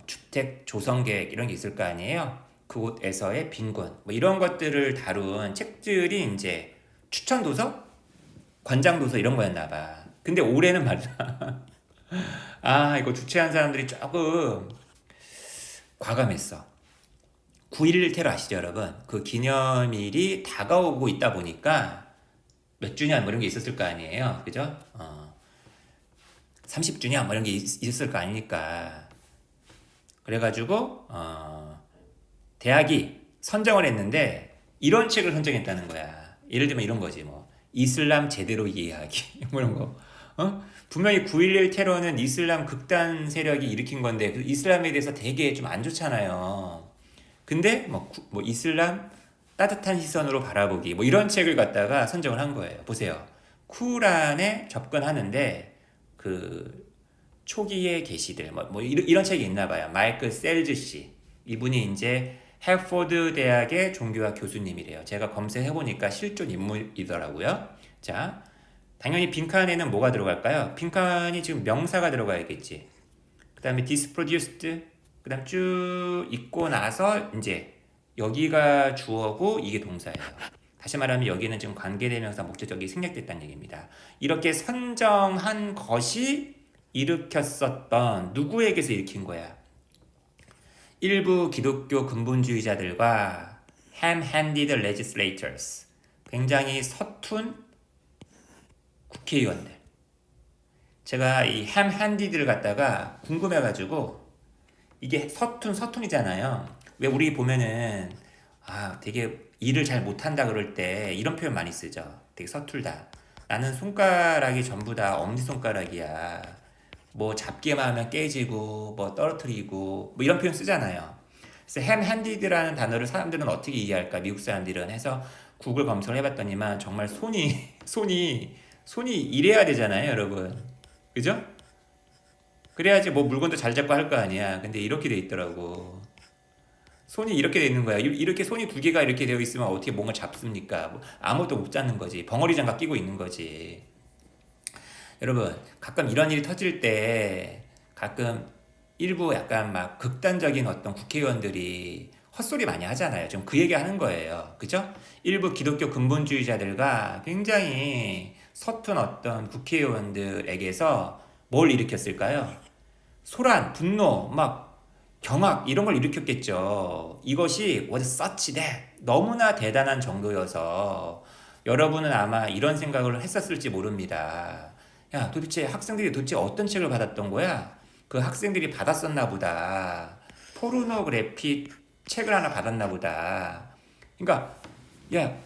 주택 조성 계획 이런 게 있을 거 아니에요. 그곳에서의 빈곤 뭐 이런 것들을 다룬 책들이 이제 추천 도서, 권장 도서 이런 거였나 봐. 근데 올해는 말이야. 이거 주최한 사람들이 조금 과감했어. 9.11 테러 아시죠, 여러분? 그 기념일이 다가오고 있다 보니까 몇 주년 뭐 이런 게 있었을 거 아니에요, 그죠? 30주년 뭐 이런 게 있었을 거 아니니까. 그래가지고 대학이 선정을 했는데 이런 책을 선정했다는 거야. 예를 들면 이런 거지 뭐 이슬람 제대로 이해하기 뭐 이런 거. 분명히 9.11 테러는 이슬람 극단 세력이 일으킨 건데 그 이슬람에 대해서 되게 좀 안 좋잖아요. 근데 뭐 이슬람 따뜻한 시선으로 바라보기 뭐 이런 책을 갖다가 선정을 한 거예요. 보세요. 쿠란에 접근하는데 그 초기의 계시들 뭐 이런 책이 있나 봐요. 마이클 셀즈 씨 이분이 이제 해포드 대학의 종교학 교수님이래요. 제가 검색해 보니까 실존 인물이더라고요. 자, 당연히 빈칸에는 뭐가 들어갈까요? 빈칸이 지금 명사가 들어가야겠지. 그 다음에 disproduced 그 다음 쭉 읽고 나서 이제 여기가 주어고 이게 동사예요. 다시 말하면 여기는 지금 관계대명사 목적격이 생략됐다는 얘기입니다. 이렇게 선정한 것이 일으켰었던 누구에게서 일으킨 거야? 일부 기독교 근본주의자들과 ham-handed legislators 굉장히 서툰 국회의원들 제가 이 ham-handed를 갖다가 궁금해가지고 이게 서툰이잖아요. 왜 우리 보면은 되게 일을 잘 못한다 그럴 때 이런 표현 많이 쓰죠. 되게 서툴다. 나는 손가락이 전부 다 엄지손가락이야. 뭐 잡기만 하면 깨지고 뭐 떨어뜨리고 뭐 이런 표현 쓰잖아요. 그래서 ham-handed라는 단어를 사람들은 어떻게 이해할까? 미국 사람들은 해서 구글 검색을 해봤더니만 정말 손이 이래야 되잖아요, 여러분. 그죠? 그래야지 뭐 물건도 잘 잡고 할 거 아니야. 근데 이렇게 돼 있더라고. 손이 이렇게 돼 있는 거야. 이렇게 손이 두 개가 이렇게 되어 있으면 어떻게 뭔가 잡습니까? 뭐 아무것도 못 잡는 거지. 벙어리 장갑 끼고 있는 거지. 여러분, 가끔 이런 일이 터질 때 가끔 일부 약간 막 극단적인 어떤 국회의원들이 헛소리 많이 하잖아요. 좀 그 얘기 하는 거예요. 그죠? 일부 기독교 근본주의자들과 굉장히 서툰 어떤 국회의원들에게서 뭘 일으켰을까요? 소란, 분노, 막 경악 이런 걸 일으켰겠죠. 이것이 was such that 너무나 대단한 정도여서 여러분은 아마 이런 생각을 했었을지 모릅니다. 야, 도대체 학생들이 도대체 어떤 책을 받았던 거야? 그 학생들이 받았었나 보다. 포르노그래피 책을 하나 받았나 보다. 그러니까 야,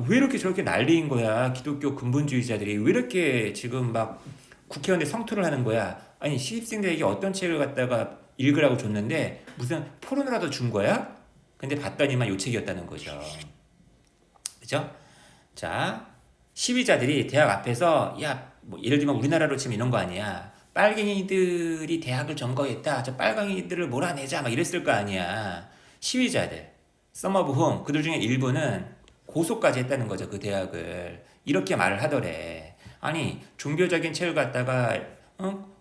왜 이렇게 저렇게 난리인 거야? 기독교 근본주의자들이 왜 이렇게 지금 막 국회의원들 성토를 하는 거야? 아니, 시입생들에게 어떤 책을 갖다가 읽으라고 줬는데 무슨 포르노라도 준 거야? 근데 봤더니만 요 책이었다는 거죠. 그죠? 자, 시위자들이 대학 앞에서 뭐 예를 들면 우리나라로 치면 이런 거 아니야. 빨갱이들이 대학을 점거했다. 저 빨갱이들을 몰아내자. 막 이랬을 거 아니야. 시위자들. some of whom 그들 중에 일부는 고소까지 했다는 거죠. 그 대학을. 이렇게 말을 하더래. 아니, 종교적인 책을 갖다가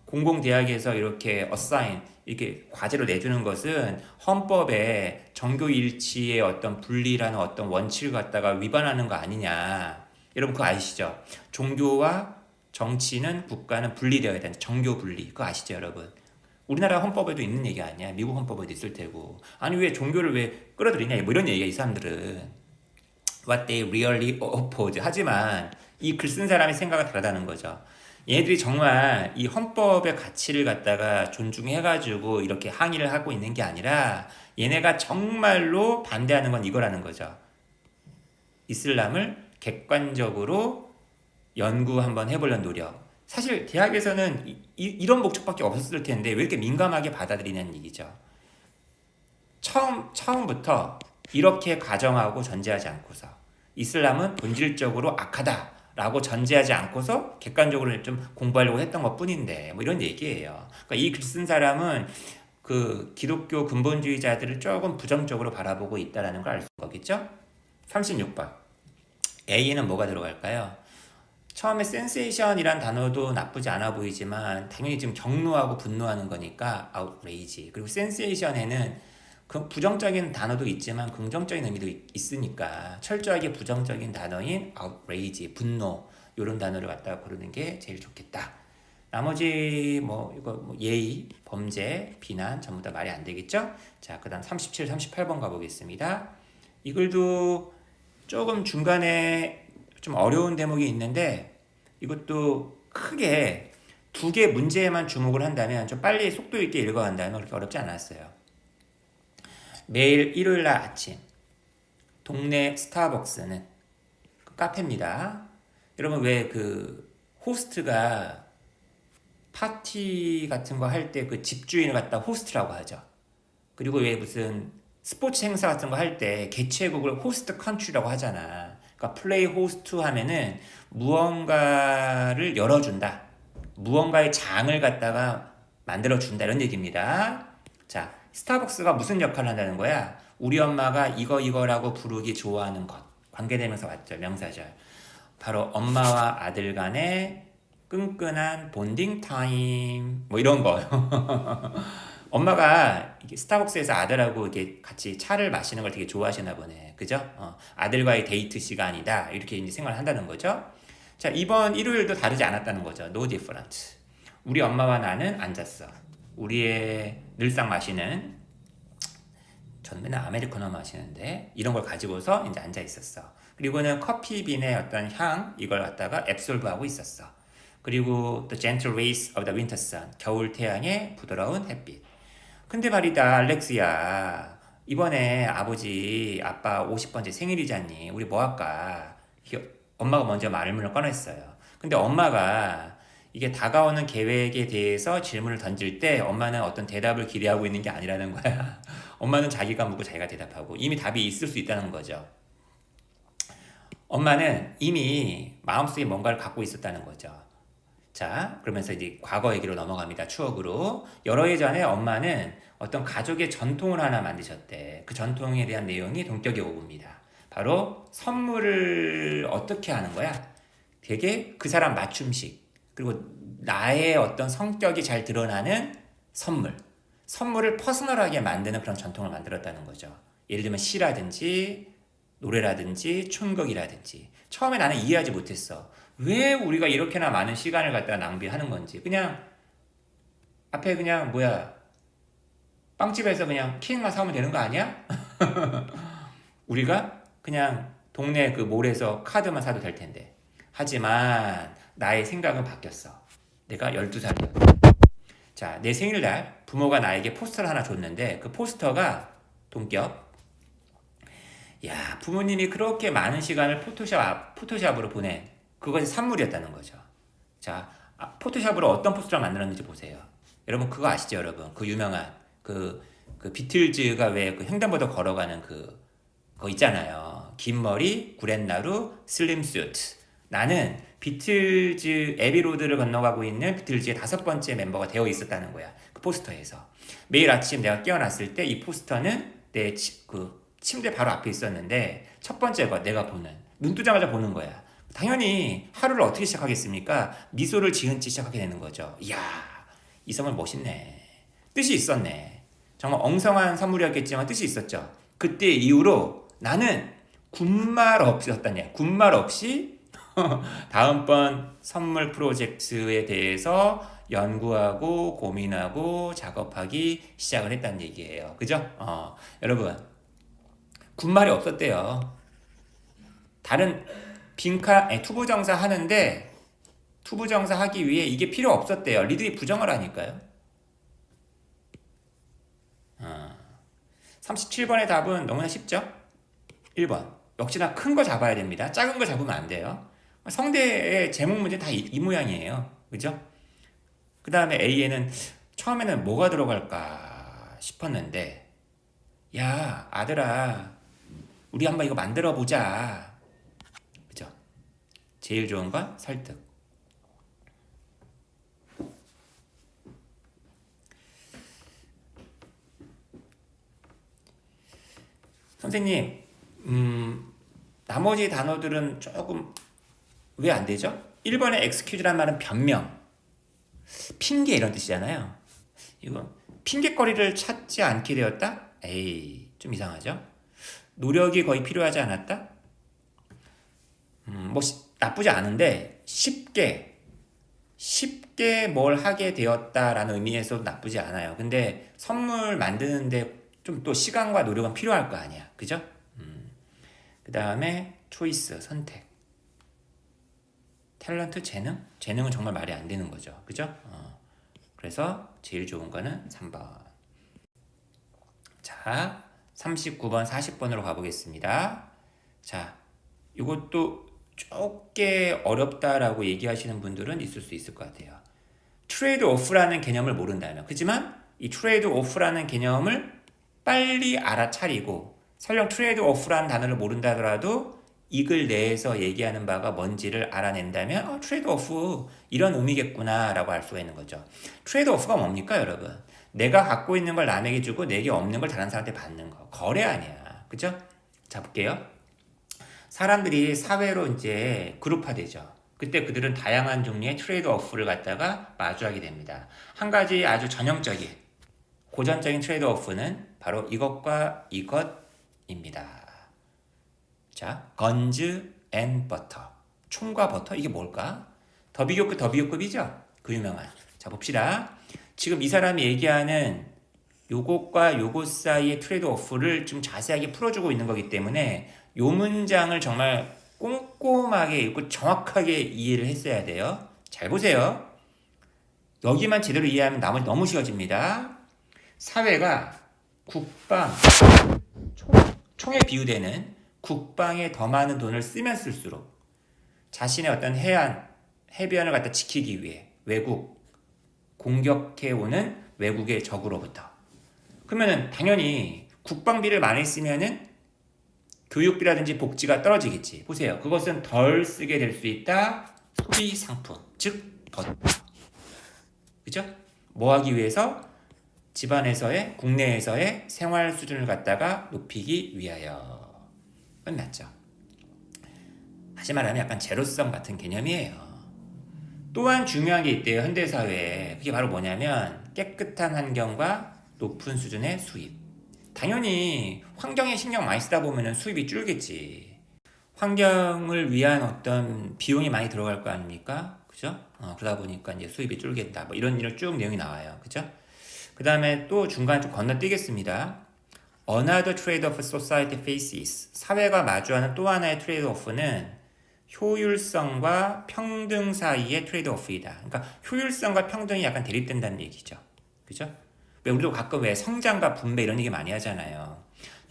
공공대학에서 이렇게 assign 이렇게 과제로 내주는 것은 헌법에 정교일치의 어떤 분리라는 어떤 원칙을 갖다가 위반하는 거 아니냐. 여러분 그거 아시죠? 종교와 정치는 국가는 분리되어야 된다. 정교 분리. 그거 아시죠, 여러분? 우리나라 헌법에도 있는 얘기 아니야. 미국 헌법에도 있을 테고. 아니 왜 종교를 왜 끌어들이냐. 뭐 이런 얘기야 이 사람들은. What they really oppose. 하지만 이 글 쓴 사람의 생각은 다르다는 거죠. 얘네들이 정말 이 헌법의 가치를 갖다가 존중해가지고 이렇게 항의를 하고 있는 게 아니라 얘네가 정말로 반대하는 건 이거라는 거죠. 이슬람을 객관적으로 연구 한번 해보려는 노력. 사실 대학에서는 이런 목적밖에 없었을 텐데 왜 이렇게 민감하게 받아들이는 얘기죠. 처음부터 이렇게 가정하고 전제하지 않고서 이슬람은 본질적으로 악하다라고 전제하지 않고서 객관적으로 좀 공부하려고 했던 것뿐인데 뭐 이런 얘기예요. 그러니까 이 글 쓴 사람은 그 기독교 근본주의자들을 조금 부정적으로 바라보고 있다라는 걸 알 수 있겠죠? 36번. A는 뭐가 들어갈까요? 처음에 센세이션이란 단어도 나쁘지 않아 보이지만 당연히 지금 경노하고 분노하는 거니까 outrage. 그리고 센세이션에는 그 부정적인 단어도 있지만 긍정적인 의미도 있으니까 철저하게 부정적인 단어인 outrage, 분노 이런 단어를 갖다가 고르는 게 제일 좋겠다. 나머지 이거 예의, 범죄, 비난 전부 다 말이 안 되겠죠? 자, 그다음 37, 38번 가보겠습니다. 이 글도 조금 중간에 좀 어려운 대목이 있는데 이것도 크게 두 개 문제에만 주목을 한다면 좀 빨리 속도 있게 읽어간다면 그렇게 어렵지 않았어요. 매일 일요일날 아침 동네 스타벅스는 카페입니다. 여러분 왜 그 호스트가 파티 같은 거 할 때 그 집주인을 갖다 호스트라고 하죠. 그리고 왜 무슨 스포츠 행사 같은 거 할 때 개최국을 호스트 컨트리라고 하잖아. 그러니까 플레이 호스트 하면은 무언가를 열어준다. 무언가의 장을 갖다가 만들어준다 이런 얘기입니다. 자, 스타벅스가 무슨 역할을 한다는 거야? 우리 엄마가 이거라고 부르기 좋아하는 것. 관계대명사 맞죠? 명사절. 바로 엄마와 아들 간의 끈끈한 본딩 타임 뭐 이런 거. 엄마가 스타벅스에서 아들하고 이렇게 같이 차를 마시는 걸 되게 좋아하시나 보네. 그죠? 아들과의 데이트 시간이다. 이렇게 이제 생각을 한다는 거죠. 자, 이번 일요일도 다르지 않았다는 거죠. No different. 우리 엄마와 나는 앉았어. 우리의 늘상 마시는, 저는 맨날 아메리카노 마시는데 이런 걸 가지고서 이제 앉아 있었어. 그리고는 커피빈의 어떤 향 이걸 갖다가 앱솔브하고 있었어. 그리고 The gentle rays of the winter sun, 겨울 태양의 부드러운 햇빛. 근데 말이다, 알렉스야, 이번에 아빠 50번째 생일이잖니. 우리 뭐 할까? 엄마가 먼저 말문을 꺼냈어요. 근데 엄마가 이게 다가오는 계획에 대해서 질문을 던질 때 엄마는 어떤 대답을 기대하고 있는 게 아니라는 거야. 엄마는 자기가 묻고 자기가 대답하고 이미 답이 있을 수 있다는 거죠. 엄마는 이미 마음속에 뭔가를 갖고 있었다는 거죠. 자, 그러면서 이제 과거 얘기로 넘어갑니다. 추억으로. 여러 해 전에 엄마는 어떤 가족의 전통을 하나 만드셨대. 그 전통에 대한 내용이 동격에 오릅니다. 바로 선물을 어떻게 하는 거야? 되게 그 사람 맞춤식. 그리고 나의 어떤 성격이 잘 드러나는 선물을 퍼스널하게 만드는 그런 전통을 만들었다는 거죠. 예를 들면 시라든지 노래라든지 촌극이라든지. 처음에 나는 이해하지 못했어. 왜 우리가 이렇게나 많은 시간을 갖다가 낭비하는 건지. 그냥 앞에 그냥 빵집에서 그냥 케이크만 사오면 되는 거 아니야? 우리가 그냥 동네 그 몰에서 카드만 사도 될 텐데. 하지만 나의 생각은 바뀌었어. 내가 12살이야. 자, 내 생일날 부모가 나에게 포스터를 하나 줬는데 그 포스터가 동격. 야, 부모님이 그렇게 많은 시간을 포토샵으로 보낸 그것이 산물이었다는 거죠. 자, 포토샵으로 어떤 포스터를 만들었는지 보세요. 여러분 그거 아시죠, 여러분? 그 유명한 그 비틀즈가 왜 그 횡단보도 걸어가는 그거 있잖아요. 긴 머리, 구렛나루, 슬림 수트. 나는 비틀즈 에비로드를 건너가고 있는 비틀즈의 5번째 멤버가 되어 있었다는 거야. 그 포스터에서. 매일 아침 내가 깨어났을 때 이 포스터는 내 침대 바로 앞에 있었는데 첫 번째 거 내가 눈 뜨자마자 보는 거야. 당연히 하루를 어떻게 시작하겠습니까? 미소를 지은 채 시작하게 되는 거죠. 이야, 이 선물 멋있네. 뜻이 있었네. 정말 엉성한 선물이었겠지만 뜻이 있었죠. 그때 이후로 나는 군말 없이 다음번 선물 프로젝트에 대해서 연구하고 고민하고 작업하기 시작을 했다는 얘기예요. 그죠? 여러분 군말이 없었대요. 다른 투부정사 하는데 투부정사 하기 위해 이게 필요 없었대요. 리들이 부정을 하니까요. 37번의 답은 너무나 쉽죠? 1번. 역시나 큰 거 잡아야 됩니다. 작은 거 잡으면 안 돼요. 성대의 제목 문제 다 이 모양이에요. 그죠? 그 다음에 A에는 처음에는 뭐가 들어갈까 싶었는데, 야, 아들아, 우리 한번 이거 만들어 보자. 그죠? 제일 좋은 건 설득. 선생님, 나머지 단어들은 조금 왜 안 되죠? 1번의 excuse란 말은 변명, 핑계 이런 뜻이잖아요. 이거 핑계거리를 찾지 않게 되었다? 에이, 좀 이상하죠? 노력이 거의 필요하지 않았다? 뭐 나쁘지 않은데 쉽게 뭘 하게 되었다라는 의미에서 나쁘지 않아요. 근데 선물 만드는데 좀 또 시간과 노력은 필요할 거 아니야. 그죠? 그 다음에 초이스, 선택. 탤런트, 재능? 재능은 정말 말이 안 되는 거죠. 그죠? 그래서 제일 좋은 거는 3번. 자, 39번, 40번으로 가보겠습니다. 자, 이것도 조금 어렵다라고 얘기하시는 분들은 있을 수 있을 것 같아요. 트레이드 오프라는 개념을 모른다면. 그렇지만 이 트레이드 오프라는 개념을 빨리 알아차리고 설령 트레이드 오프라는 단어를 모른다 하더라도 이 글 내에서 얘기하는 바가 뭔지를 알아낸다면 트레이드 오프 이런 의미겠구나 라고 알 수가 있는 거죠. 트레이드 오프가 뭡니까 여러분? 내가 갖고 있는 걸 남에게 주고 내게 없는 걸 다른 사람한테 받는 거. 거래 아니야. 그죠? 자 볼게요. 사람들이 사회로 이제 그룹화되죠. 그때 그들은 다양한 종류의 트레이드 오프를 갖다가 마주하게 됩니다. 한 가지 아주 전형적인 고전적인 트레이드 오프는 바로 이것과 이것입니다. 자, 건즈 앤 버터. 총과 버터 이게 뭘까? 더비교급이죠? 그 유명한. 자, 봅시다. 지금 이 사람이 얘기하는 요것과 요것 사이의 트레이드 오프를 좀 자세하게 풀어주고 있는 거기 때문에 요 문장을 정말 꼼꼼하게 읽고 정확하게 이해를 했어야 돼요. 잘 보세요. 여기만 제대로 이해하면 나머지 너무 쉬워집니다. 사회가 국방, 총에 비유되는 국방에 더 많은 돈을 쓰면 쓸수록 자신의 어떤 해변을 갖다 지키기 위해 공격해오는 외국의 적으로부터. 그러면은 당연히 국방비를 많이 쓰면은 교육비라든지 복지가 떨어지겠지. 보세요. 그것은 덜 쓰게 될 수 있다. 소비 상품, 즉 버터. 그죠? 뭐 하기 위해서? 집안에서의, 국내에서의 생활 수준을 갖다가 높이기 위하여. 끝났죠. 다시 말하면 약간 제로섬 같은 개념이에요. 또한 중요한 게 있대요. 현대사회에. 그게 바로 뭐냐면 깨끗한 환경과 높은 수준의 수입. 당연히 환경에 신경 많이 쓰다 보면 수입이 줄겠지. 환경을 위한 어떤 비용이 많이 들어갈 거 아닙니까? 그죠? 그러다 보니까 이제 수입이 줄겠다. 뭐 이런 쭉 내용이 나와요. 그죠? 그 다음에 또 중간에 좀 건너뛰겠습니다. Another trade-off society faces. 사회가 마주하는 또 하나의 트레이드-오프는 효율성과 평등 사이의 트레이드-오프이다. 그러니까 효율성과 평등이 약간 대립된다는 얘기죠. 그죠? 왜 우리도 가끔 왜 성장과 분배 이런 얘기 많이 하잖아요.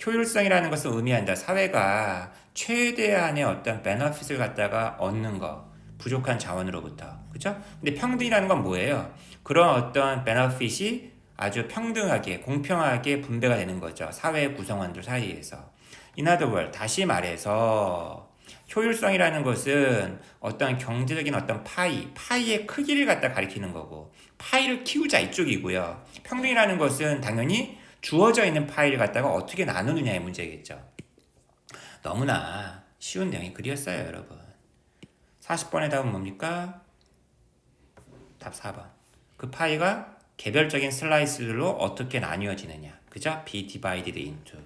효율성이라는 것을 의미한다. 사회가 최대한의 어떤 베너핏을 갖다가 얻는 거. 부족한 자원으로부터. 그죠? 근데 평등이라는 건 뭐예요? 그런 어떤 베너핏이 아주 평등하게, 공평하게 분배가 되는 거죠. 사회 구성원들 사이에서. In other words, 다시 말해서 효율성이라는 것은 어떤 경제적인 어떤 파이의 크기를 갖다 가리키는 거고 파이를 키우자 이쪽이고요. 평등이라는 것은 당연히 주어져 있는 파이를 갖다가 어떻게 나누느냐의 문제겠죠. 너무나 쉬운 내용이 글이었어요, 여러분. 40번의 답은 뭡니까? 답 4번. 그 파이가 개별적인 슬라이스들로 어떻게 나뉘어지느냐. 그죠? be divided into.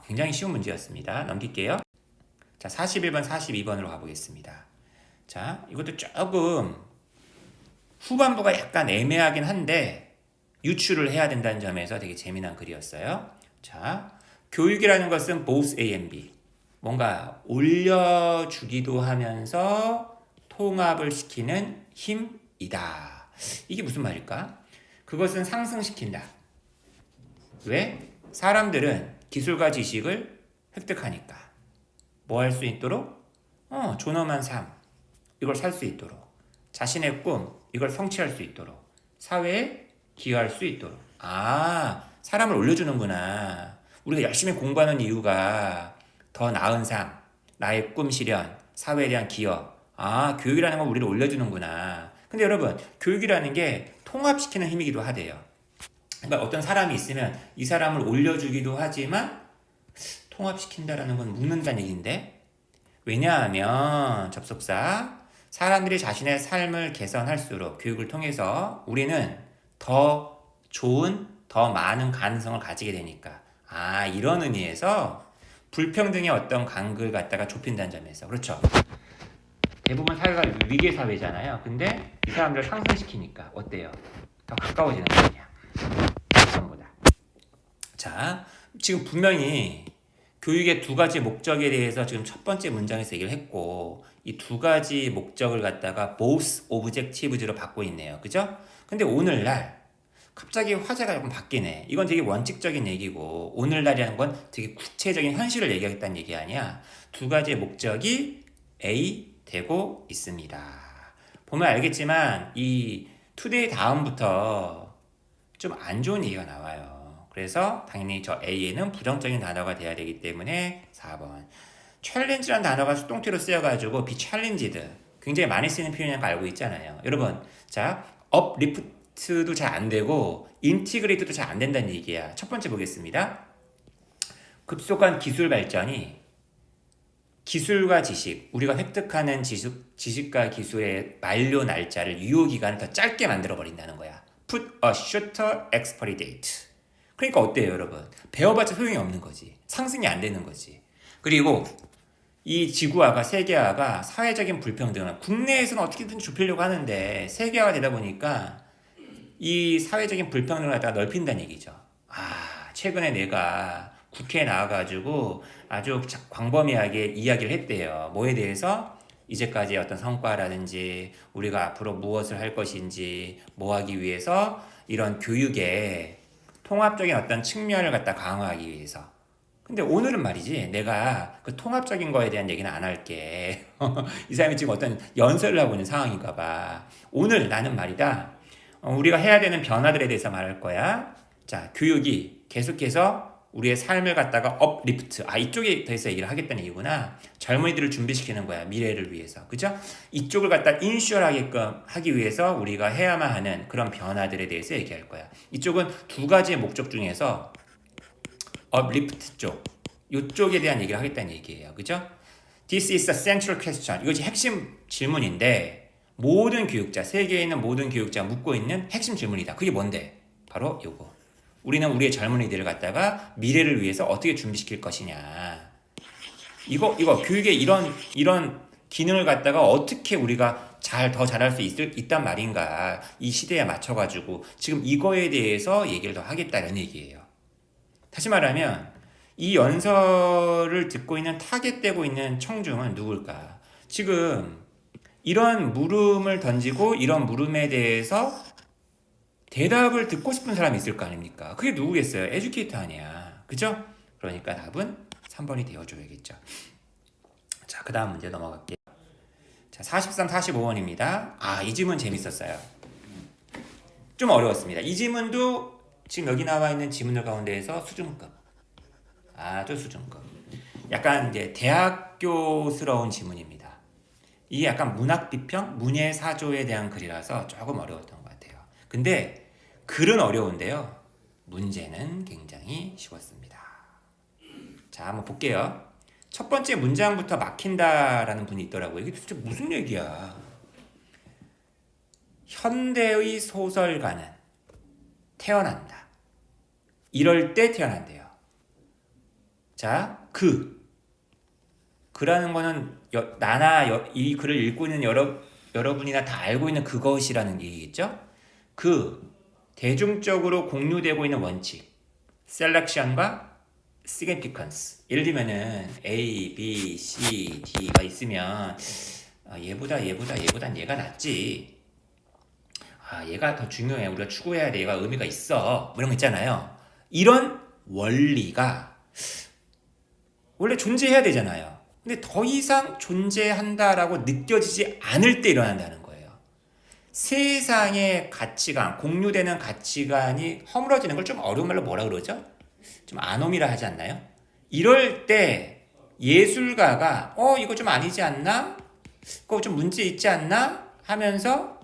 굉장히 쉬운 문제였습니다. 넘길게요. 자, 41번, 42번으로 가보겠습니다. 자, 이것도 조금 후반부가 약간 애매하긴 한데 유추를 해야 된다는 점에서 되게 재미난 글이었어요. 자, 교육이라는 것은 both A and B. 뭔가 올려주기도 하면서 통합을 시키는 힘이다. 이게 무슨 말일까? 그것은 상승시킨다. 왜? 사람들은 기술과 지식을 획득하니까. 뭐 할 수 있도록? 존엄한 삶, 이걸 살 수 있도록, 자신의 꿈 이걸 성취할 수 있도록, 사회에 기여할 수 있도록. 사람을 올려주는구나. 우리가 열심히 공부하는 이유가 더 나은 삶, 나의 꿈 실현, 사회에 대한 기여. 교육이라는 건 우리를 올려주는구나. 근데 여러분, 교육이라는 게 통합시키는 힘이기도 하대요. 그러니까 어떤 사람이 있으면 이 사람을 올려주기도 하지만 통합시킨다라는 건 묶는다는 얘기인데, 왜냐하면 접속사, 사람들이 자신의 삶을 개선할수록 교육을 통해서 우리는 더 좋은, 더 많은 가능성을 가지게 되니까. 이런 의미에서 불평등의 어떤 간극을 갖다가 좁힌다는 점에서. 그렇죠. 대부분 사회가 위계 사회잖아요. 근데 이 사람들을 상승시키니까 어때요? 더 가까워지는 거 아니야. 전보다. 자, 지금 분명히 교육의 두 가지 목적에 대해서 지금 첫 번째 문장에서 얘기를 했고, 이 두 가지 목적을 갖다가 both objectives로 받고 있네요. 그죠? 근데 오늘날 갑자기 화제가 조금 바뀌네. 이건 되게 원칙적인 얘기고, 오늘날이라는 건 되게 구체적인 현실을 얘기하겠다는 얘기 아니야. 두 가지의 목적이 A 되고 있습니다. 보면 알겠지만 이 today 다음부터 좀 안 좋은 얘기가 나와요. 그래서 당연히 저 A에는 부정적인 단어가 돼야 되기 때문에 4번. challenge라는 단어가 수동태로 쓰여가지고 be challenged 굉장히 많이 쓰이는 표현이라는 거 알고 있잖아요. 여러분, 자, uplift도 잘 안 되고 integrate도 잘 안 된다는 얘기야. 첫 번째 보겠습니다. 급속한 기술 발전이 기술과 지식, 우리가 획득하는 지식과 기술의 만료 날짜를 유효기간을 더 짧게 만들어버린다는 거야. Put a shorter expiry date. 그러니까 어때요, 여러분? 배워봤자 소용이 없는 거지. 상승이 안 되는 거지. 그리고 이 지구화가, 세계화가 사회적인 불평등을 국내에서는 어떻게든 좁히려고 하는데 세계화가 되다 보니까 이 사회적인 불평등을 갖다가 넓힌다는 얘기죠. 최근에 내가 국회에 나와가지고 아주 광범위하게 이야기를 했대요. 뭐에 대해서? 이제까지 어떤 성과라든지 우리가 앞으로 무엇을 할 것인지, 뭐 하기 위해서 이런 교육의 통합적인 어떤 측면을 갖다 강화하기 위해서. 근데 오늘은 말이지, 내가 그 통합적인 거에 대한 얘기는 안 할게. 이 사람이 지금 어떤 연설을 하고 있는 상황인가 봐. 오늘 나는 말이다, 우리가 해야 되는 변화들에 대해서 말할 거야. 자, 교육이 계속해서 우리의 삶을 갖다가 업리프트, 이쪽에 대해서 얘기를 하겠다는 얘기구나. 젊은이들을 준비시키는 거야, 미래를 위해서. 그죠? 이쪽을 갖다 인슈어하게끔 하기 위해서 우리가 해야만 하는 그런 변화들에 대해서 얘기할 거야. 이쪽은 두 가지의 목적 중에서 업리프트 쪽, 이쪽에 대한 얘기를 하겠다는 얘기예요. 그죠? This is the central question. 이것이 핵심 질문인데, 모든 교육자, 세계에 있는 모든 교육자가 묻고 있는 핵심 질문이다. 그게 뭔데? 바로 요거. 우리는 우리의 젊은이들을 갖다가 미래를 위해서 어떻게 준비시킬 것이냐. 이거 교육의 이런 기능을 갖다가 어떻게 우리가 더 잘할 수 있단 말인가. 이 시대에 맞춰가지고 지금 이거에 대해서 얘기를 더 하겠다는 얘기예요. 다시 말하면 이 연설을 듣고 있는, 타겟되고 있는 청중은 누굴까? 지금 이런 물음을 던지고 이런 물음에 대해서 대답을 듣고 싶은 사람이 있을 거 아닙니까? 그게 누구겠어요? 에듀케이터 아니야. 그죠? 그러니까 답은 3번이 되어줘야겠죠. 자, 그 다음 문제 넘어갈게요. 자, 43, 45번입니다. 이 지문 재밌었어요. 좀 어려웠습니다. 이 지문도 지금 여기 나와 있는 지문들 가운데에서 수준급. 아주 수준급. 약간 이제 대학교스러운 지문입니다. 이게 약간 문학 비평, 문예 사조에 대한 글이라서 조금 어려웠던 것 같아요. 근데 글은 어려운데요, 문제는 굉장히 쉬웠습니다. 자, 한번 볼게요. 첫 번째 문장부터 막힌다라는 분이 있더라고요. 이게 도대체 무슨 얘기야? 현대의 소설가는 태어난다. 이럴 때 태어난대요. 자, 그라는 거는 이 글을 읽고 있는 여러분이나 다 알고 있는 그것이라는 얘기겠죠? 대중적으로 공유되고 있는 원칙, 셀렉션과 significance. 예를 들면은 A, B, C, D가 있으면 얘보단 얘가 낫지. 얘가 더 중요해. 우리가 추구해야 돼. 얘가 의미가 있어. 뭐 이런 거 있잖아요. 이런 원리가 원래 존재해야 되잖아요. 근데 더 이상 존재한다라고 느껴지지 않을 때 일어난다는 거예요. 세상의 가치관, 공유되는 가치관이 허물어지는 걸 좀 어려운 말로 뭐라 그러죠? 좀 아노미라 하지 않나요? 이럴 때 예술가가 이거 좀 아니지 않나? 그거 좀 문제 있지 않나? 하면서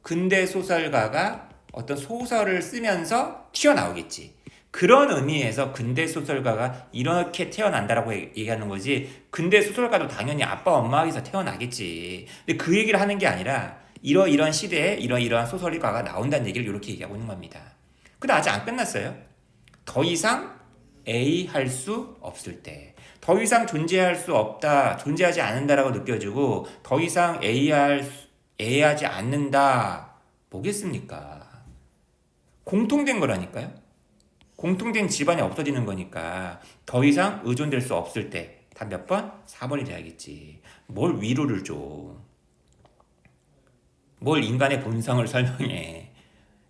근대 소설가가 어떤 소설을 쓰면서 튀어나오겠지. 그런 의미에서 근대 소설가가 이렇게 태어난다라고 얘기하는 거지, 근대 소설가도 당연히 아빠 엄마에서 태어나겠지. 근데 그 얘기를 하는 게 아니라 이러이러한 시대에 이러이러한 소설가가 나온다는 얘기를 이렇게 얘기하고 있는 겁니다. 근데 아직 안 끝났어요. 더 이상 A 할 수 없을 때, 더 이상 존재할 수 없다, 존재하지 않는다라고 느껴지고 더 이상 A하지 않는다, 뭐겠습니까? 공통된 거라니까요. 공통된 집안이 없어지는 거니까 더 이상 의존될 수 없을 때, 다 몇 번? 4번이 돼야겠지. 뭘 위로를 줘. 뭘 인간의 본성을 설명해.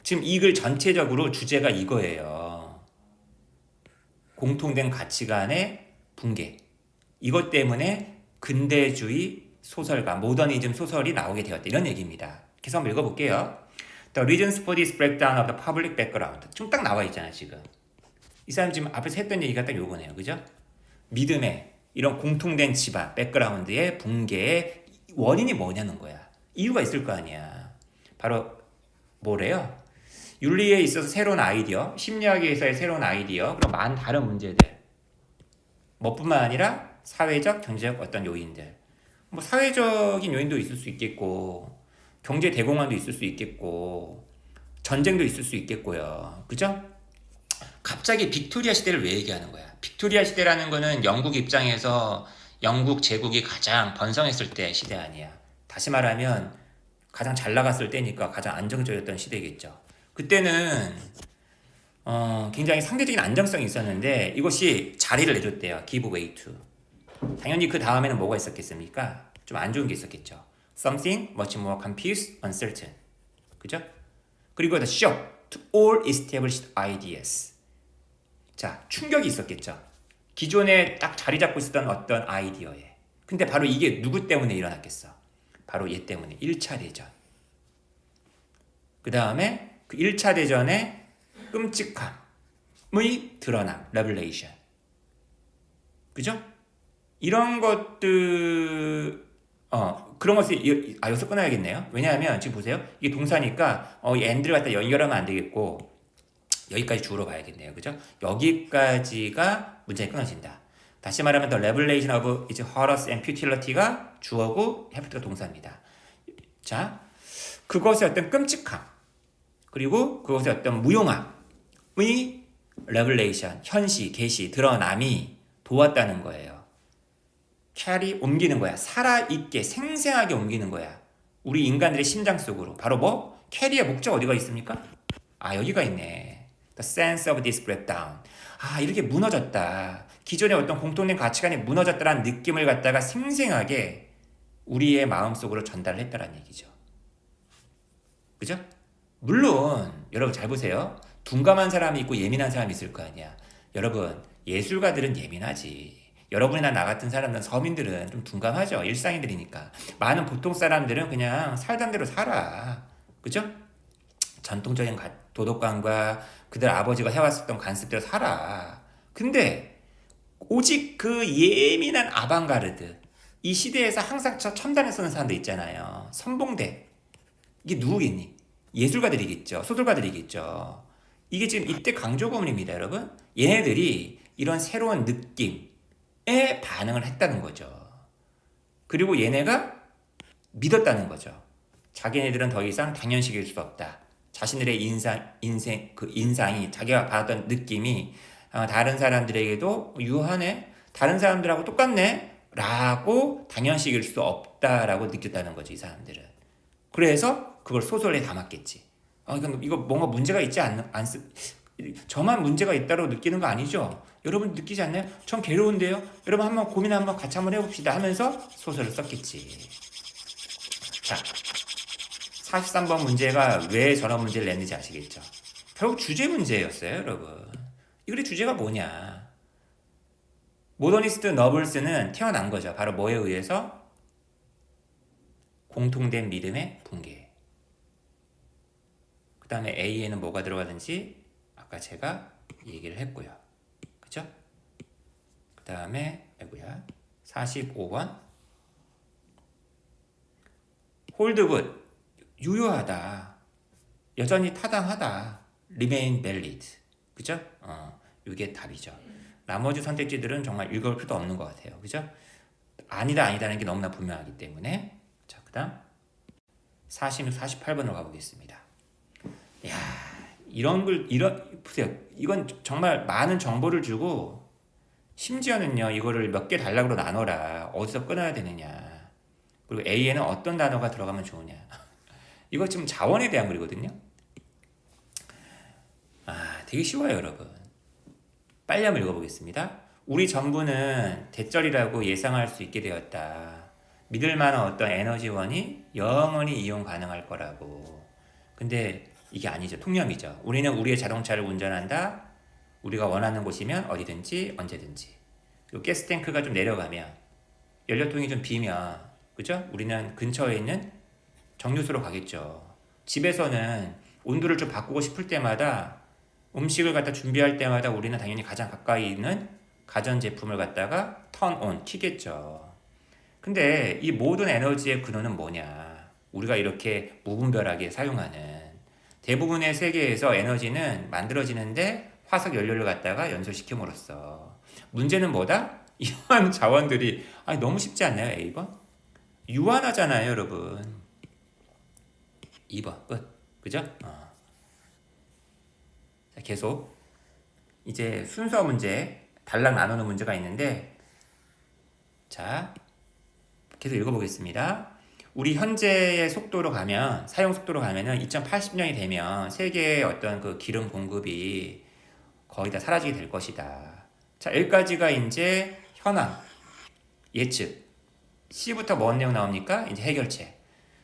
지금 이 글 전체적으로 주제가 이거예요. 공통된 가치관의 붕괴. 이것 때문에 근대주의 소설가, 모더니즘 소설이 나오게 되었다, 이런 얘기입니다. 계속 한번 읽어볼게요. The reasons for this breakdown of the public background. 좀 딱 나와 있잖아 지금. 이 사람 지금 앞에서 했던 얘기가 딱 요거네요. 그죠? 믿음의 이런 공통된 집안, 백그라운드의 붕괴의 원인이 뭐냐는 거야. 이유가 있을 거 아니야. 바로 뭐래요? 윤리에 있어서 새로운 아이디어, 심리학에서의 새로운 아이디어, 그리고 많은 다른 문제들. 뭐뿐만 아니라 사회적, 경제적 어떤 요인들. 뭐 사회적인 요인도 있을 수 있겠고, 경제 대공황도 있을 수 있겠고, 전쟁도 있을 수 있겠고요. 그죠? 갑자기 빅토리아 시대를 왜 얘기하는 거야? 빅토리아 시대라는 거는 영국 입장에서 영국 제국이 가장 번성했을 때 시대 아니야. 다시 말하면 가장 잘 나갔을 때니까 가장 안정적이었던 시대겠죠. 그때는 굉장히 상대적인 안정성이 있었는데 이것이 자리를 내줬대요. Give way to. 당연히 그 다음에는 뭐가 있었겠습니까? 좀 안 좋은 게 있었겠죠. Something much more confused, uncertain. 그죠? 그리고 the shock to all established ideas. 자, 충격이 있었겠죠. 기존에 딱 자리 잡고 있었던 어떤 아이디어에. 근데 바로 이게 누구 때문에 일어났겠어? 바로 얘 때문에 1차 대전. 그 다음에 그 1차 대전의 끔찍함의 드러남, 레블레이션. 그죠? 이런 것들, 그런 것을, 여기서 끊어야겠네요. 왜냐하면 지금 보세요. 이게 동사니까, 이 and를 갖다 연결하면 안 되겠고, 여기까지 주어로 봐야겠네요. 그죠? 여기까지가 문장이 끊어진다. 다시 말하면 the revelation of its horrors and futility가 주어고 해프트가 동사입니다. 자, 그것의 어떤 끔찍함, 그리고 그것의 어떤 무용함의 revelation, 현시, 계시, 드러남이 도왔다는 거예요. carry, 옮기는 거야. 살아있게, 생생하게 옮기는 거야. 우리 인간들의 심장 속으로. 바로 뭐? carry의 목적 어디가 있습니까? 여기가 있네. The sense of this breakdown. 이렇게 무너졌다. 기존의 어떤 공통된 가치관이 무너졌다라는 느낌을 갖다가 생생하게 우리의 마음속으로 전달을 했다라는 얘기죠. 그죠? 물론 여러분 잘 보세요. 둔감한 사람이 있고 예민한 사람이 있을 거 아니야. 여러분, 예술가들은 예민하지. 여러분이나 나 같은 사람들은, 서민들은 좀 둔감하죠. 일상인들이니까. 많은 보통 사람들은 그냥 살던 대로 살아. 그죠? 전통적인 도덕관과 그들 아버지가 해왔었던 관습대로 살아. 근데 오직 그 예민한 아방가르드, 이 시대에서 항상 첨단에 서는 사람들 있잖아요. 선봉대. 이게 누구겠니? 예술가들이겠죠. 소설가들이겠죠. 이게 지금 이때 강조고문입니다, 여러분. 얘네들이 이런 새로운 느낌에 반응을 했다는 거죠. 그리고 얘네가 믿었다는 거죠. 자기네들은 더 이상 당연식일 수 없다. 자신들의 인상이, 자기가 받았던 느낌이 다른 사람들에게도 유하네, 다른 사람들하고 똑같네 라고 당연식일 수 없다라고 느꼈다는 거죠, 이 사람들은. 그래서 그걸 소설에 담았겠지. 이거 뭔가 문제가 있지 저만 문제가 있다고 느끼는 거 아니죠? 여러분 느끼지 않나요? 전 괴로운데요? 여러분 한번 고민 한번 같이 한번 해봅시다 하면서 소설을 썼겠지. 자, 43번 문제가 왜 저런 문제를 냈는지 아시겠죠? 결국 주제 문제였어요, 여러분. 이 글의 주제가 뭐냐? 모더니스트 너블스는 태어난 거죠. 바로 뭐에 의해서? 공통된 믿음의 붕괴. 그 다음에 A에는 뭐가 들어가든지 아까 제가 얘기를 했고요. 그죠? 그 다음에 45번 홀드굿 유효하다. 여전히 타당하다. remain valid. 그죠? 이게 답이죠. 나머지 선택지들은 정말 읽을 필요도 없는 것 같아요. 그죠? 아니다라는 게 너무나 분명하기 때문에. 자, 그 다음 46, 48번으로 가보겠습니다. 야, 보세요. 이건 정말 많은 정보를 주고, 심지어는요, 이거를 몇 개 단락으로 나눠라. 어디서 끊어야 되느냐. 그리고 A에는 어떤 단어가 들어가면 좋으냐. 이거 지금 자원에 대한 글이거든요. 되게 쉬워요, 여러분. 빨리 한번 읽어보겠습니다. 우리 정부는 대절이라고 예상할 수 있게 되었다. 믿을 만한 어떤 에너지원이 영원히 이용 가능할 거라고. 근데 이게 아니죠. 통념이죠. 우리는 우리의 자동차를 운전한다. 우리가 원하는 곳이면 어디든지 언제든지. 그리고 가스탱크가 좀 내려가면 연료통이 좀 비면 그죠? 우리는 근처에 있는 정류소로 가겠죠. 집에서는 온도를 좀 바꾸고 싶을 때마다 음식을 갖다 준비할 때마다 우리는 당연히 가장 가까이 있는 가전제품을 갖다가 턴 온, 키겠죠. 근데 이 모든 에너지의 근원은 뭐냐? 우리가 이렇게 무분별하게 사용하는 대부분의 세계에서 에너지는 만들어지는데 화석 연료를 갖다가 연소시킴으로써 문제는 뭐다? 이러한 자원들이 너무 쉽지 않나요? A번? 유한하잖아요, 여러분. 2번 끝. 그죠? 자, 계속 이제 순서 문제 단락 나누는 문제가 있는데 자 계속 읽어보겠습니다. 우리 현재의 속도로 가면 사용 속도로 가면은 2080년이 되면 세계의 어떤 그 기름 공급이 거의 다 사라지게 될 것이다. 자, 여기까지가 이제 현황 예측. C부터 뭔 내용 나옵니까? 이제 해결책.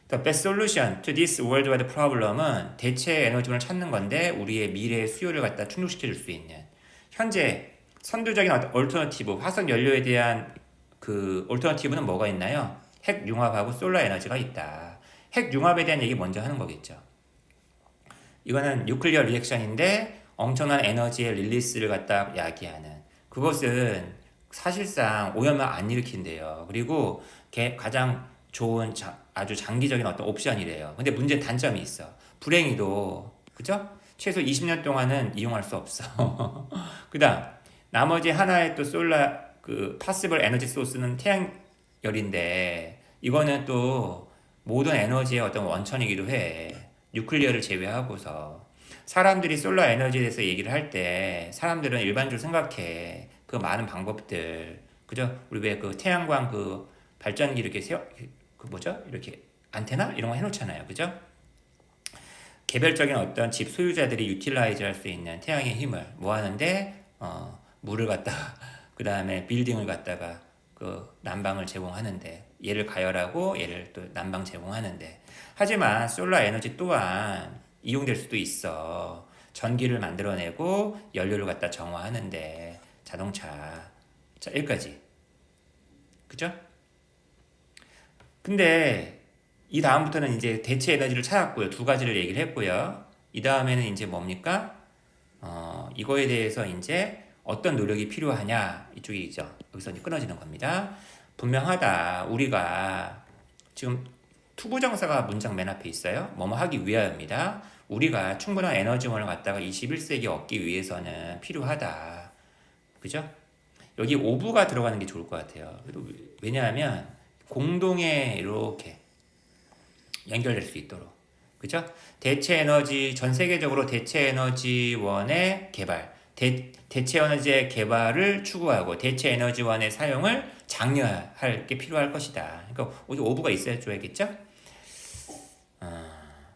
The best solution to this worldwide problem은 대체 에너지원을 찾는 건데 우리의 미래의 수요를 갖다 충족시켜 줄 수 있는 현재 선두적인 얼터너티브 화석 연료에 대한 그 얼터너티브는 뭐가 있나요? 핵 융합하고 솔라 에너지가 있다. 핵 융합에 대한 얘기 먼저 하는 거겠죠. 이거는 뉴클리어 리액션인데 엄청난 에너지의 릴리스를 갖다 야기하는 그것은 사실상 오염을 안 일으킨대요. 그리고 가장 좋은 아주 장기적인 어떤 옵션이래요. 근데 문제는 단점이 있어. 불행히도 그죠? 최소 20년 동안은 이용할 수 없어. 그다음 나머지 하나의 또 솔라 그 파시블 에너지 소스는 태양열인데 이거는 또 모든 에너지의 어떤 원천이기도 해. 뉴클리어를 제외하고서 사람들이 솔라 에너지에 대해서 얘기를 할 때 사람들은 일반적으로 생각해. 그 많은 방법들 그죠? 우리 왜 그 태양광 그 발전기 이렇게 그 뭐죠? 이렇게 안테나 이런 거 해놓잖아요. 그죠? 개별적인 어떤 집 소유자들이 유틸라이즈 할 수 있는 태양의 힘을 뭐 하는데 물을 갖다가 그 다음에 빌딩을 갖다가 그 난방을 제공하는데 얘를 가열하고 얘를 또 난방 제공하는데 하지만 솔라 에너지 또한 이용될 수도 있어. 전기를 만들어내고 연료를 갖다 정화하는데 자동차 자 여기까지 그죠? 근데 이 다음부터는 이제 대체 에너지를 찾았고요. 두 가지를 얘기를 했고요. 이 다음에는 이제 뭡니까? 이거에 대해서 이제 어떤 노력이 필요하냐 이쪽이죠. 여기서 이제 끊어지는 겁니다. 분명하다. 우리가 지금 투부정사가 문장 맨 앞에 있어요. 뭐뭐 하기 위하여입니다. 우리가 충분한 에너지원을 갖다가 21세기에 얻기 위해서는 필요하다. 그죠? 여기 오브가 들어가는 게 좋을 것 같아요. 왜냐하면 공동에 이렇게 연결될 수 있도록 그죠? 대체 에너지 전 세계적으로 대체 에너지원의 개발 대체 에너지의 개발을 추구하고 대체 에너지원의 사용을 장려할 게 필요할 것이다. 그러니까 오브가 있어야 줘야겠죠?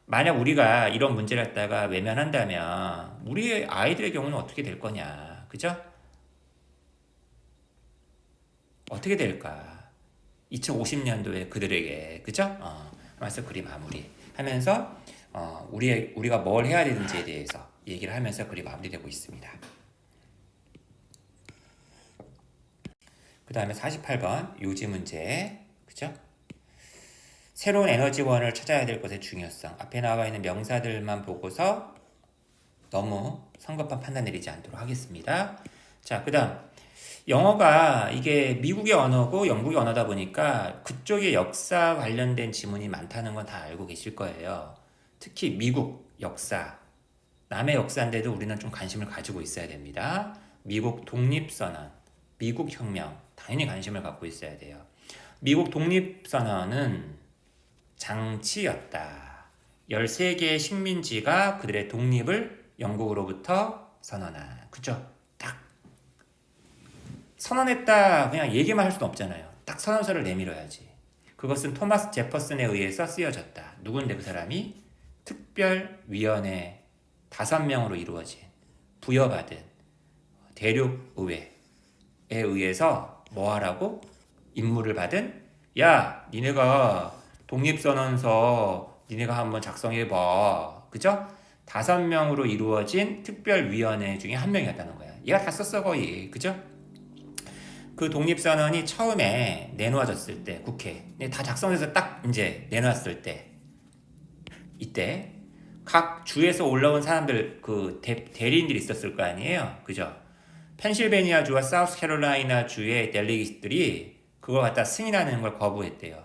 만약 우리가 이런 문제를 갖다가 외면한다면 우리 아이들의 경우는 어떻게 될 거냐 그죠? 어떻게 될까? 2050년도에 그들에게 그죠? 하면서 글이 마무리 하면서 우리가 뭘 해야 되는지에 대해서 얘기를 하면서 글이 마무리되고 있습니다. 그 다음에 48번 요지 문제. 그죠? 새로운 에너지원을 찾아야 될 것의 중요성. 앞에 나와 있는 명사들만 보고서 너무 성급한 판단 내리지 않도록 하겠습니다. 자, 그 다음 영어가 이게 미국의 언어고 영국의 언어다 보니까 그쪽의 역사 관련된 지문이 많다는 건 다 알고 계실 거예요. 특히 미국 역사, 남의 역사인데도 우리는 좀 관심을 가지고 있어야 됩니다. 미국 독립선언, 미국 혁명, 당연히 관심을 갖고 있어야 돼요. 미국 독립선언은 장치였다. 13개의 식민지가 그들의 독립을 영국으로부터 선언한. 그죠? 딱 선언했다 그냥 얘기만 할 수는 없잖아요. 딱 선언서를 내밀어야지. 그것은 토마스 제퍼슨에 의해서 쓰여졌다. 누군데 그 사람이? 특별위원회 5명으로 이루어진 부여받은 대륙의회에 의해서 뭐하라고? 임무를 받은 야 니네가 독립선언서 니네가 한번 작성해봐. 그죠? 5명으로 이루어진 특별위원회 중에 한 명이었다는 거야. 얘가 다 썼어 거의. 그죠? 그 독립선언이 처음에 내놓아졌을 때 국회 다 작성해서 딱 이제 내놨을 때 이때 각 주에서 올라온 사람들 그 대리인들이 있었을 거 아니에요. 그죠? 펜실베니아 주와 사우스캐롤라이나 주의 델리기스들이 그걸 갖다 승인하는 걸 거부했대요.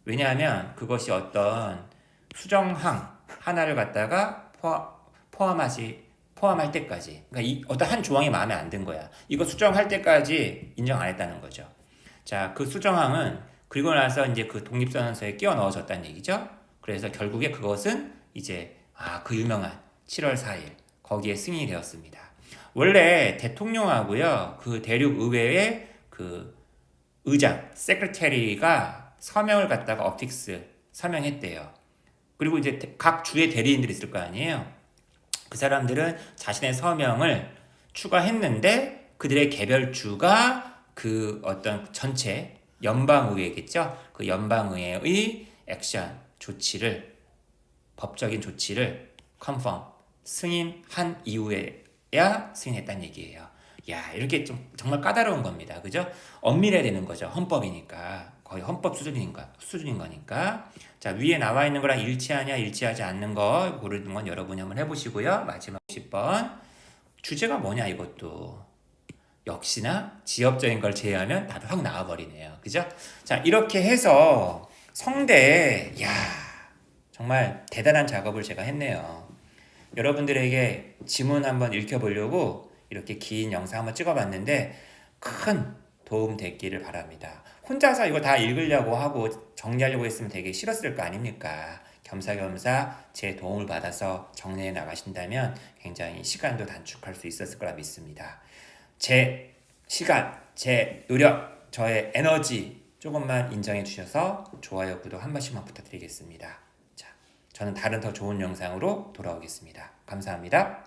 왜냐하면 그것이 어떤 수정항 하나를 갖다가 포함할 때까지, 그러니까 어떤 한 조항이 마음에 안 든 거야. 이거 수정할 때까지 인정 안 했다는 거죠. 자, 그 수정항은 그리고 나서 이제 그 독립선언서에 끼워 넣어졌다는 얘기죠. 그래서 결국에 그것은 이제 그 유명한 7월 4일 거기에 승인이 되었습니다. 원래 대통령하고요 그 대륙 의회의 그 의장 세크레터리가 서명을 갖다가 업틱스 서명했대요. 그리고 이제 각 주의 대리인들이 있을 거 아니에요. 그 사람들은 자신의 서명을 추가했는데 그들의 개별 주가 그 어떤 전체 연방의회겠죠. 그 연방의회의 액션 조치를 법적인 조치를 컨펌 승인한 이후에야 승인했다는 얘기예요. 야, 이렇게 좀 정말 까다로운 겁니다. 그죠? 엄밀해야 되는 거죠. 헌법이니까. 거의 헌법 수준인 거니까. 자, 위에 나와 있는 거랑 일치하냐, 일치하지 않는 거 고르는 건 여러분이 한번 해보시고요. 마지막 10번. 주제가 뭐냐, 이것도. 역시나 지역적인 걸 제외하면 답이 확 나와버리네요. 그죠? 자, 이렇게 해서 성대에, 정말 대단한 작업을 제가 했네요. 여러분들에게 지문 한번 읽혀보려고 이렇게 긴 영상 한번 찍어봤는데 큰 도움 됐기를 바랍니다. 혼자서 이거 다 읽으려고 하고 정리하려고 했으면 되게 싫었을 거 아닙니까? 겸사겸사 제 도움을 받아서 정리해 나가신다면 굉장히 시간도 단축할 수 있었을 거라 믿습니다. 제 시간, 제 노력, 저의 에너지 조금만 인정해 주셔서 좋아요, 구독 한 번씩만 부탁드리겠습니다. 자, 저는 다른 더 좋은 영상으로 돌아오겠습니다. 감사합니다.